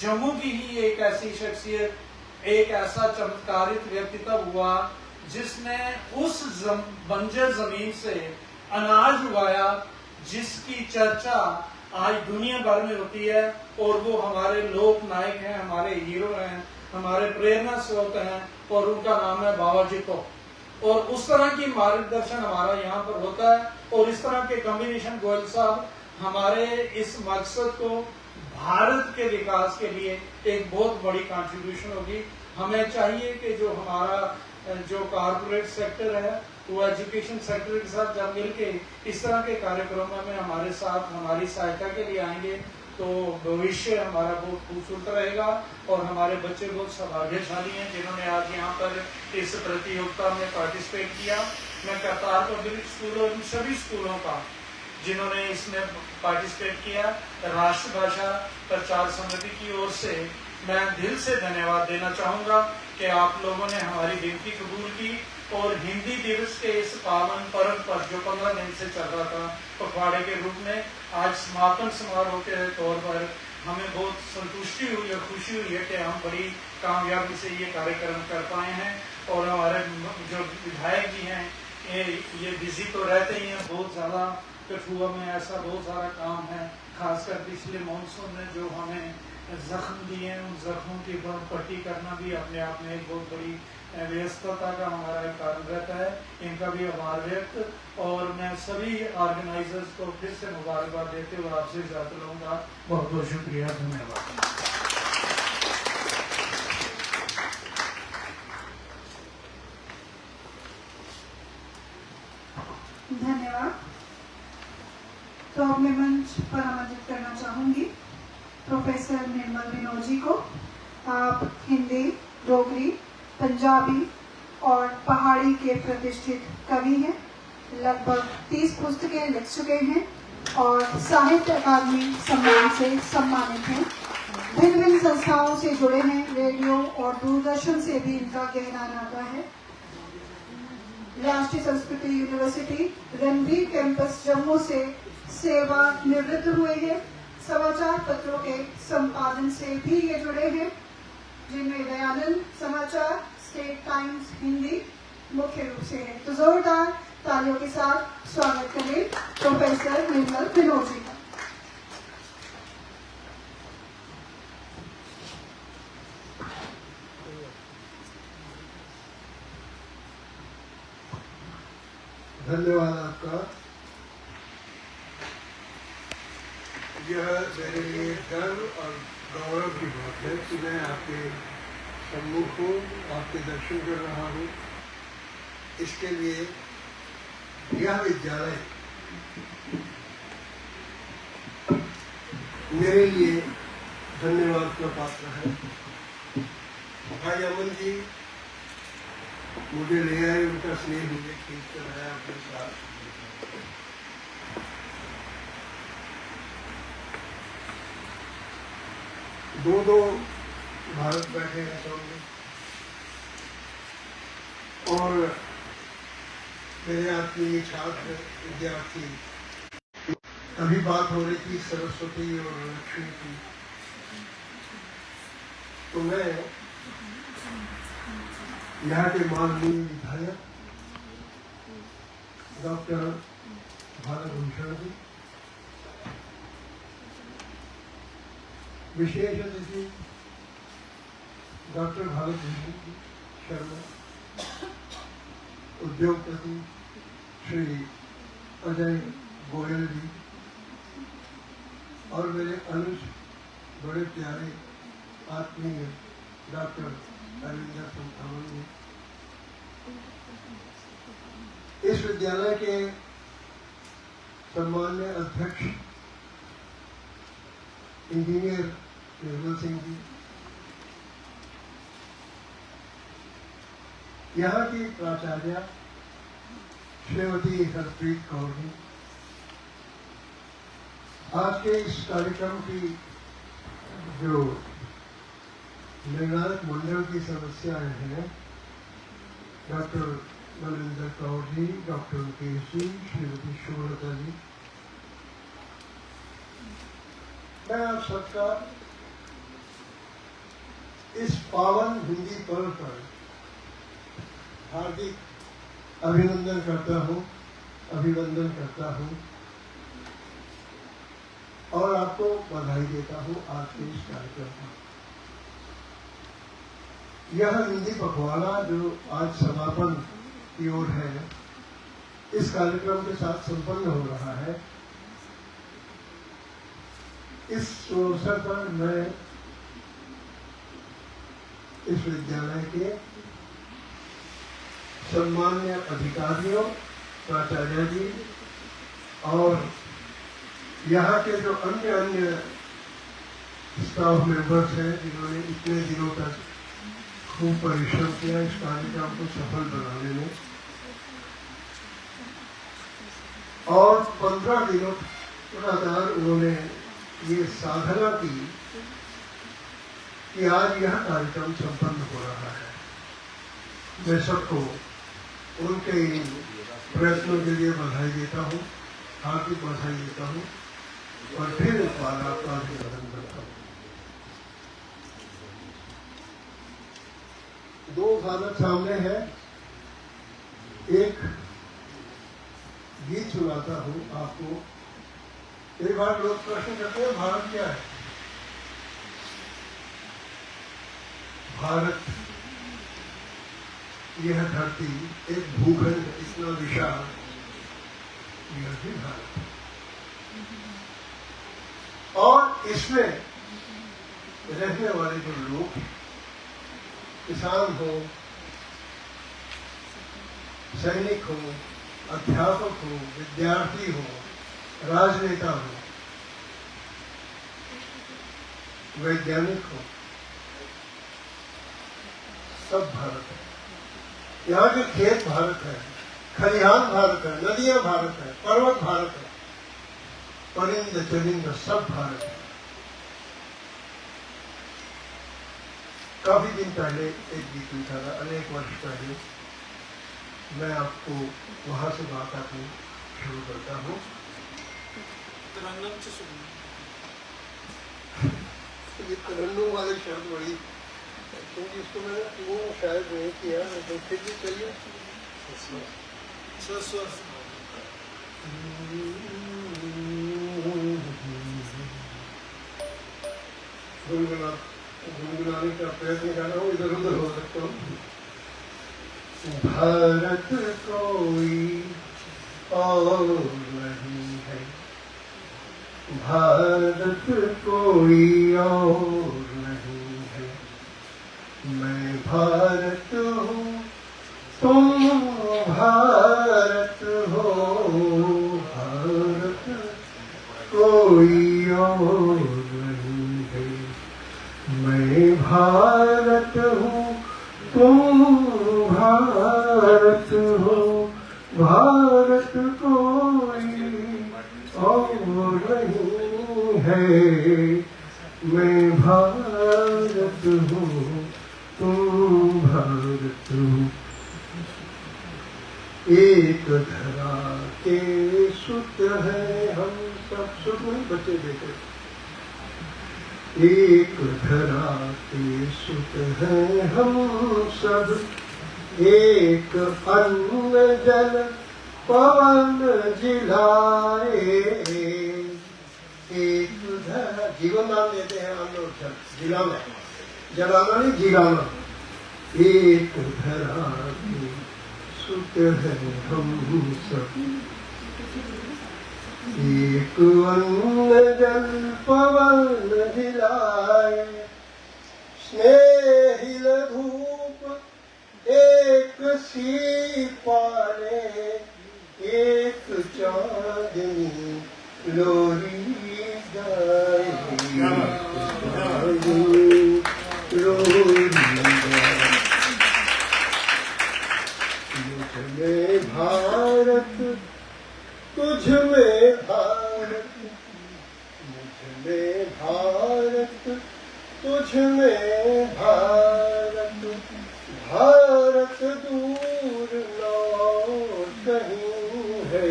जम्मू की ही एक ऐसी शख्सियत, एक ऐसा चमत्कारित व्यक्तित्व हुआ जिसने उस बंजर जमीन से अनाज उगाया जिसकी चर्चा आज दुनिया भर में होती है। और वो हमारे लोक नायक हैं, हमारे हीरो हैं, हमारे प्रेरणा स्रोत हैं, और उनका नाम है बाबा जितो। और उस तरह की मार्गदर्शन हमारा यहाँ पर होता है। और इस तरह के कॉम्बिनेशन गोयल साहब हमारे इस मकसद को भारत के विकास के लिए एक बहुत बड़ी कंट्रीब्यूशन होगी। हमें चाहिए कि जो हमारा जो कारपोरेट सेक्टर है वो एजुकेशन सेक्टर के साथ जब मिलके इस तरह के कार्यक्रमों में हमारे साथ हमारी सहायता के लिए आएंगे तो भविष्य हमारा बहुत खूबसूरत रहेगा। और हमारे बच्चे बहुत सौभाग्यशाली हैं जिन्होंने आज यहाँ पर इस प्रतियोगिता में पार्टिसिपेट किया। मैं करतार पब्लिक स्कूलों सभी स्कूलों का जिन्होंने इसमें पार्टिसिपेट किया, राष्ट्रभाषा प्रचार समिति की ओर से मैं दिल से धन्यवाद देना चाहूँगा कि आप लोगों ने हमारी विनती कबूल की और हिंदी दिवस के इस पावन पर्व पर जो 15 दिन से चल रहा था पखवाड़े के रूप में, आज समापन समारोह के तौर पर हमें बहुत संतुष्टि हुई और खुशी हुई है कि हम बड़ी कामयाबी से ये कार्यक्रम कर पाए हैं। और हमारे जो विधायक जी हैं ये बिजी तो रहते ही हैं, बहुत ज़्यादा कठुआ में ऐसा बहुत सारा काम है, खासकर पिछले मानसून में जो हमें जख्म दिए हैं, उन जख्मों की पट्टी करना भी अपने आप में एक बहुत बड़ी व्यस्तता का हमारा एक कारण रहता है। इनका भी आभार व्यक्त। और मैं सभी ऑर्गेनाइजर्स को फिर से मुबारकबाद देते हुए आपसे इजाजत लूँगा। बहुत बहुत शुक्रिया, धन्यवाद। धन्यवाद। तो अब मैं मंच पर आमंत्रित करना चाहूंगी प्रोफेसर निर्मल विनोद जी को। आप हिंदी, डोगरी, पंजाबी और पहाड़ी के प्रतिष्ठित कवि हैं। लगभग 30 पुस्तकें लिख चुके हैं और साहित्य अकादमी सम्मान से सम्मानित हैं। भिन्न भिन्न संस्थाओं से जुड़े हैं। रेडियो और दूरदर्शन से भी इनका गहरा नाता है। राष्ट्रीय संस्कृति यूनिवर्सिटी रणबीर कैंपस जम्मू से सेवा निवृत्त हुए हैं। समाचार पत्रों के संपादन से भी ये जुड़े हैं, जिनमें दयानंद समाचार, स्टेट टाइम्स हिंदी मुख्य रूप से है। तो जोरदार तालियों के साथ स्वागत करें प्रोफेसर निर्मल विनोद जी का। धन्यवाद आपका। यह मेरे लिए गर्व और गौरव की बात है कि मैं आपके सम्मुख हूँ, आपके दर्शन कर रहा हूँ। इसके लिए यह विद्यालय मेरे लिए धन्यवाद का पात्र है। भाई अमन जी मुझे ले आए, उनका स्नेह मुझे खींच कर आया अपने साथ। दो भारत बैठे हैं सामने और मेरे आत्मीय छात्र विद्यार्थी। अभी बात हो रही थी सरस्वती और लक्ष्मी की, तो मैं यहाँ के माननीय विधायक डॉक्टर भारत भूषण जी, विशेष अतिथि डॉक्टर भारत भूषण शर्मा, उद्योगपति श्री अजय गोयल जी और मेरे अनुज बड़े प्यारे आत्मीय डॉक्टर अरविंदर संथावन जी, इस विद्यालय के सम्मान्य अध्यक्ष इंजीनियर निर्मल सिंह जी, यहाँ की प्राचार्य श्रीमती हरप्रीत कौर जी, आज के इस कार्यक्रम की जो निर्णायक मंडल की सदस्याएं हैं, डॉक्टर मनिंदर कौर जी, डॉक्टर मुकेश जी, श्रीमती शोभलता जी, मैं आप सबका इस पावन हिंदी पर्व पर हार्दिक अभिनंदन करता हूँ और आपको बधाई देता हूँ आज के इस कार्यक्रम पर। यह हिंदी पखवाड़ा जो आज समापन की ओर है, इस कार्यक्रम के साथ संपन्न हो रहा है। इस अवसर पर मैं इस विद्यालय के सम्मान्य अधिकारियों, प्राचार्य जी और यहाँ के जो अन्य स्टाफ मेंबर्स हैं, जिन्होंने इतने दिनों तक खूब परिश्रम किया इस कार्यक्रम को सफल बनाने में, और 15 दिनों लगातार उन्होंने ये साधना की कि आज यह कार्यक्रम संपन्न हो रहा है। मैं सबको उनके इन प्रयत्नों के लिए बधाई देता हूँ, हार्दिक बधाई देता हूँ और फिर एक बार आपका अभिनंदन करता हूँ। 2 गाना सामने है, एक गीत सुनाता हूँ आपको। एक बार लोग प्रश्न करते हैं भारत क्या है? भारत यह धरती एक भूखंड इतना विशाल, यह भी भारत है और इसमें रहने वाले जो लोग, किसान हो, सैनिक हो, अध्यापक हो, विद्यार्थी हो, राजनेता हो, वैज्ञानिक हो, सब भारत है। यहाँ के खेत भारत है, खलिहान भारत है, नदियां भारत है, पर्वत भारत है, परिंद चरिंद सब भारत है। काफी दिन पहले एक गीत लिखा था, अनेक वर्ष पहले। मैं आपको वहां से बात अपनी शुरू करता हूँ। तरन्नुम से सुनिए। ये तरन्नुम वाले शब्द बड़ी, क्योंकि इसको मैंने पूर्ण शायद नहीं किया, तो फिर भी चलिए। गुनगुनाने का प्रयत्न कर रहा हूँ, इधर उधर हो सकता हूँ। भारत कोई और नहीं है, भारत कोई और नहीं है। मैं भारत हूँ, तुम भारत हो, भारत कोई और नहीं है। मैं भारत हूँ, तुम भारत हो, भारत कोई और नहीं है। मैं भारत हूँ, तुम भारत हो। एक धरा के सुत हैं हम सब, सुत नहीं बच्चे देखे। एक धरा के सुत हैं हम सब, एक अन्न जल पवन जिलाए। एक धरा, जीवन नाम देते हैं हम लोग, जिलाना, जलाना नहीं जिलाना। एक धरा के सुत हैं हम सब, एक अन्न जल पवन जिलाए। स्नेहिल धूप एक सी पाले, एक चांदनी लोरी गाए, लोरी गाए। मुझ में भारत, तुझ में भारत, मुझ में भारत, तुझ में भारत। भारत दूर न कहीं है,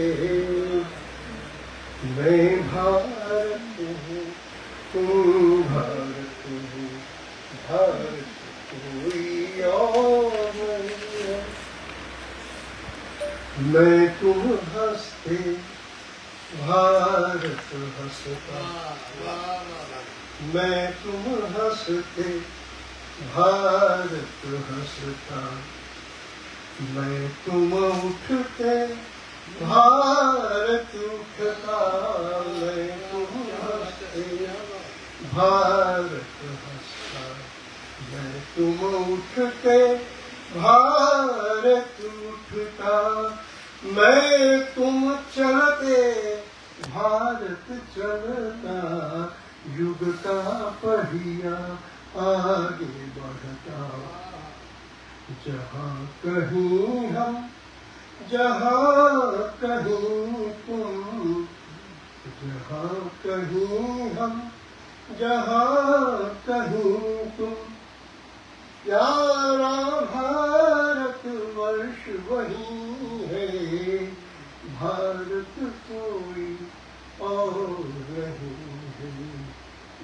मैं भारत हूँ, तुम भारत हो, भारत कोई और नहीं है। मैं तुम हंसते, भारत हंसता। मैं तुम हंसते, भारत हंसता। मैं तुम उठते, भारत उठता। मैं तुम हंसते, भारत हंसता। मैं तुम उठते, भारत उठता। मैं तुम चलते, भारत चलता। युग का पहिया आगे बढ़ता। जहाँ कहीं हम, जहाँ कहीं तुम, जहाँ कहीं हम, जहाँ कहीं तुम। प्यारा भारत वर्ष वही है, भारत कोई और नहीं है।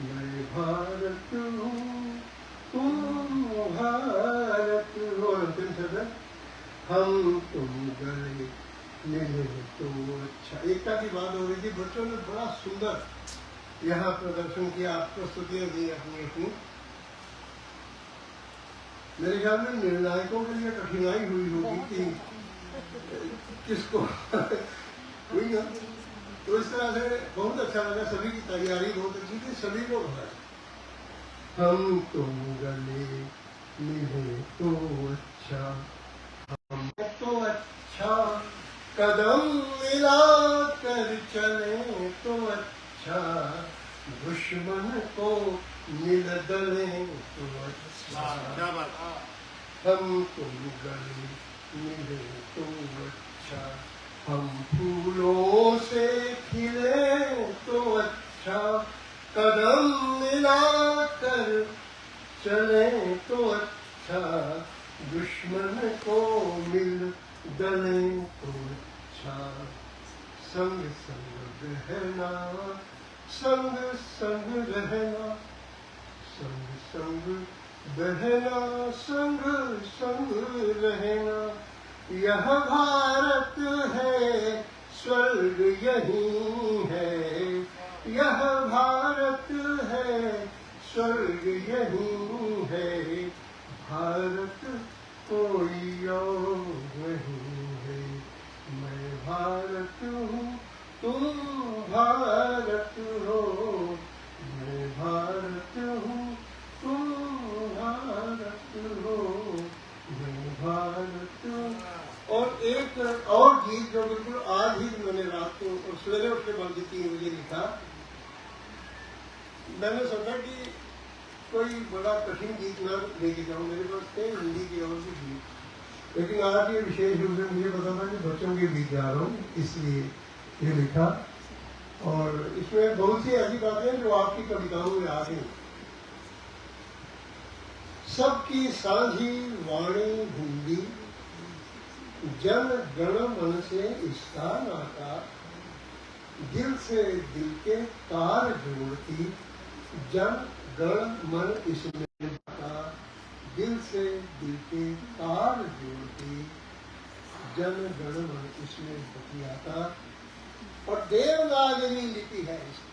मैं भारत हूँ, तुम भारत हो। अंतिम शब्द, हम तुम गए मिले तो अच्छा। एकता की बात हो रही थी, बच्चों ने बड़ा सुंदर यहाँ प्रदर्शन किया, प्रस्तुतियाँ दी अपनी अपनी। मेरे ख्याल में निर्णायकों के लिए कठिनाई हुई होगी कि किसको हुई ना। तो इस तरह से बहुत अच्छा लगा, सभी की तैयारी बहुत अच्छी थी, सभी को भरा। हम तुम गले मिले तो अच्छा, हम तो अच्छा। कदम मिला कर चले तो अच्छा, दुश्मन को मिल दले तो अच्छा। हम तुम गले मिले तो अच्छा, हम फूलों से खिले तो अच्छा। कदम मिला कर चले तो अच्छा, दुश्मन को मिल गले तो अच्छा। संग संग रहना, संग संग रहना, संग संग रहना, संग संग रहना। यह भारत है, स्वर्ग यही है। यह भारत है, स्वर्ग यही है। भारत कोई और नहीं है। मैं भारत हूँ, तुम भारत हो। मैं भारत हूँ, तुम भारत हो। मैं भारत हूँ। और एक और गीत जो बिल्कुल आज ही मैंने रात को और सवेरे उठ के बंद 3 बजे लिखा। मैंने सोचा कि कोई बड़ा कठिन गीत ना लेके जाऊं, मेरे पास थे हिंदी के और भी गीत, लेकिन आज ये विशेष रूप से मुझे पता था कि बच्चों के गीत गा रहा हूँ, इसलिए ये लिखा। और इसमें बहुत सी ऐसी बातें हैं जो आपकी कविताओं में आ गई। सबकी साझी वाणी हिंदी, जन गण मन से इसका नाता। दिल से दिल के तार जोड़ती, जन गण मन इसमें नाता। दिल से दिल के तार जोड़ती, जन गण मन इसमें बतियाता। और देवनागरी लिपि है इसकी।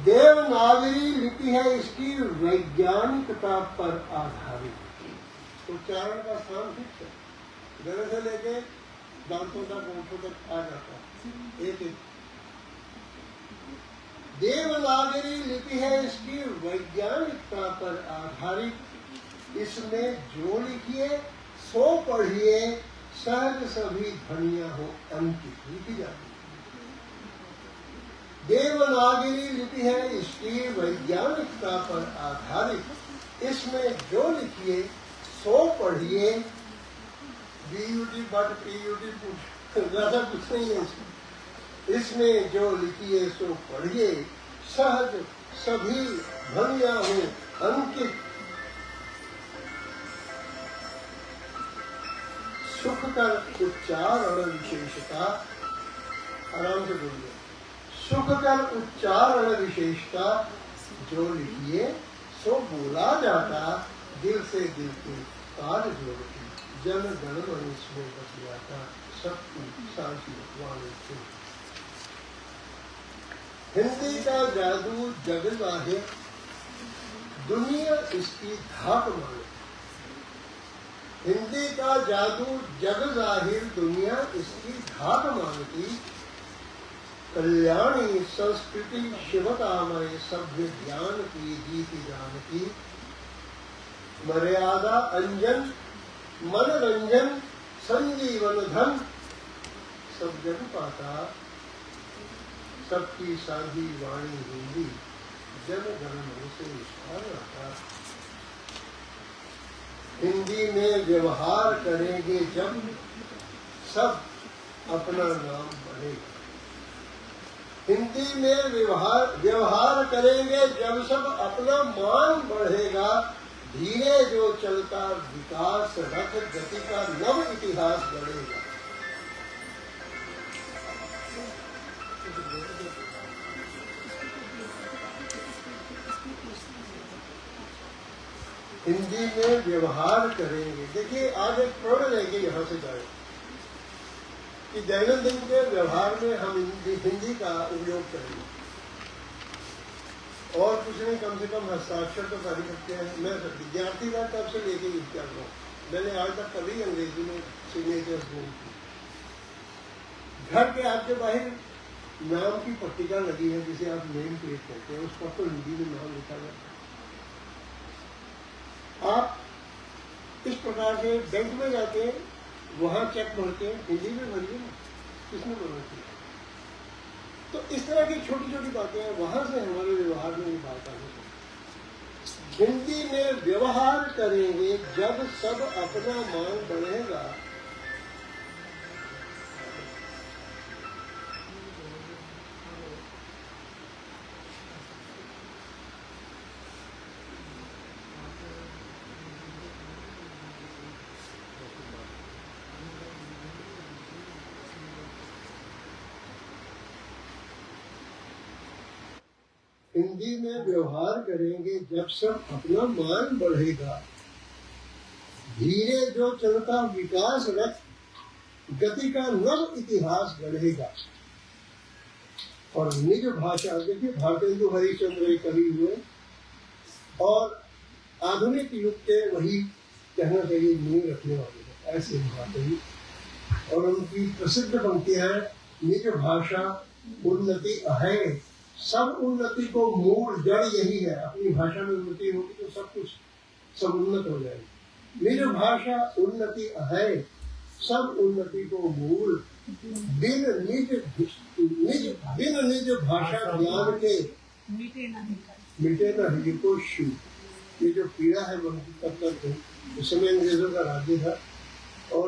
देवनागरी लिपि है इसकी, वैज्ञानिकता पर आधारित। उच्चारण का स्थान फिक्स है, गले से लेके दांतों तक ओठों तक आ जाता है एक एक। देवनागरी लिपि है इसकी, वैज्ञानिकता पर आधारित। इसमें जो लिखिए सो पढ़िए, सहज सभी ध्वनियां हो अंकित लिखी जाती है। देवनागरी लिपि है इसकी, वैज्ञानिकता पर आधारित। इसमें जो लिखिए सो पढ़िए। बीयूटी बट पीयूटी ज्यादा कुछ नहीं है इसमें। इसमें जो लिखिए सो पढ़िए, सहज सभी ध्वनियां हो अंकित। सुख कर उच्चारण विशेषता, आराम से बोलिए। सुख कर उच्चारण विशेषता, जो लिखिए सो बोला जाता। दिल से दिल के तार जोड़ती, जन गण मन इसमें बतियाता। सबकी साझी वाणी से। हिंदी का जादू जग जाहिर, दुनिया इसकी धाक माने। हिंदी का जादू जग जाहिर, दुनिया इसकी धाक मानती। कल्याणी संस्कृति शिवकामय, सभ्य ज्ञान की गीति जानती। मर्यादा अंजन मनोरंजन, संजीवन धन सब जग पाता। सबकी साझी वाणी हिंदी, जन गण मन से निष्ठार आता। हिंदी में व्यवहार करेंगे जब, सब अपना नाम बढ़ेगा। हिंदी में व्यवहार करेंगे जब, सब अपना मान बढ़ेगा। धीरे जो चलता विकास रथ, गति का नव इतिहास गढ़ेगा। हिंदी में व्यवहार करेंगे। देखिए आज एक प्रण लेके यहाँ से जाए कि दैनंदिन के व्यवहार में हम हिंदी का उपयोग करेंगे। और कुछ नहीं, कम से कम हस्ताक्षर तो कर सकते हैं। मैं विद्यार्थी का तब से लेके यूज कर रहा हूँ। मैंने आज तक कभी अंग्रेजी में सिग्नेचर्स नहीं की। घर के आपके बाहर नाम की पट्टिका लगी है जिसे आप नेम प्लेट कहते हैं, उस पर तो हिंदी में नाम लिखा जाता है। आप इस प्रकार से बैंक में जाते हैं, वहां चेक भरते हैं, हिंदी में भरिए ना, किसमें भरना चाहिए। तो इस तरह की छोटी छोटी बातें हैं, वहां से हमारे व्यवहार में ये बात आनी चाहिए। हिंदी में व्यवहार करेंगे जब, सब अपना मान बढ़ेगा। हिंदी में व्यवहार करेंगे जब सब अपना मान बढ़ेगा। धीरे जो चलता विकास रथ, गति का नव इतिहास गढ़ेगा। और निज भाषा, देखिए भारतेंदु हरिश्चंद्र एक कवि हुए और आधुनिक युग के वही कहना चाहिए नींव रखने वाले हैं, ऐसे बातें ही। और उनकी प्रसिद्ध पंक्ति है, निज भाषा उन्नति अहै, सब उन्नति को मूल जड़ यही है। अपनी भाषा में उन्नति होगी तो सब कुछ सब उन्नत हो जाएगी। निज भाषा उन्नति अहै, सब उन्नति को मूल, बिन निज भाषा ज्ञान के मिटे न हृदय को शू। ये जो पीड़ा है तब तक उस समय अंग्रेजों का राज्य था और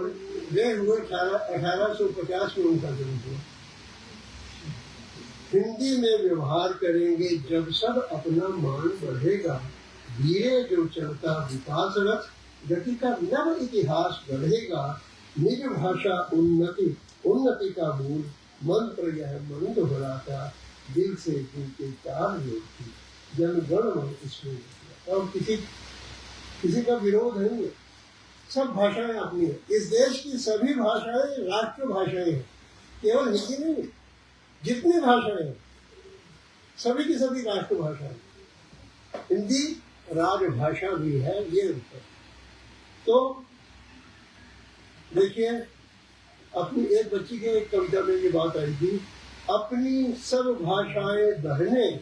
वे हुए 1850 में उनका जन्म हुआ। हिंदी में व्यवहार करेंगे जब सब अपना मान बढ़ेगा। धीरे जो चलता विकास रथ, गति का नव इतिहास गढ़ेगा। निज भाषा उन्नति का मूल, मंत्र यह मंद बढ़ाता, दिल से दिल के तार जोड़ती, जन गण मन इसमें। और किसी का विरोध नहीं है, सब भाषाएं अपनी है। इस देश की सभी भाषाएं राष्ट्र भाषाएं हैं, केवल हिंदी नहीं है। जितनी भाषाएं हैं सभी की सभी राष्ट्र भाषाएं। हिंदी राजभाषा भी है ये अंतर। तो देखिए, अपनी एक बच्ची के एक कविता में ये बात आई थी, अपनी सब भाषाएं बहनें,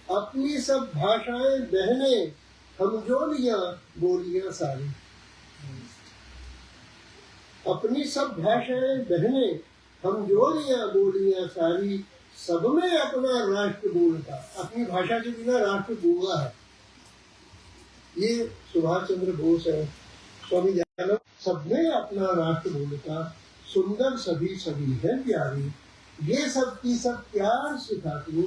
अपनी सब भाषाएं बहनें, हमजोलियां बोलियां सारी। अपनी सब भाषाएं बहनें, हमजोलियां बोलियां सारी, सब में अपना राष्ट्र बोलता। अपनी भाषा के बिना राष्ट्र गूंगा है। ये सुभाष चंद्र बोस है, स्वामी दयानंद, सब में अपना राष्ट्र बोलता, सुंदर सभी सभी है प्यारी, ये सब की सब प्यार सिखाती,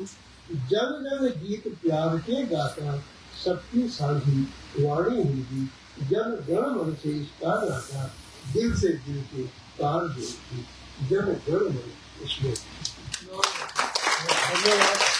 जन जन गीत प्यार के गाता, सबकी साझी वाणी हिंदी, जन गण मन से इसका नाता, दिल से दिल के तार जोड़ती, जन गण मन इसमें। धन्यवाद।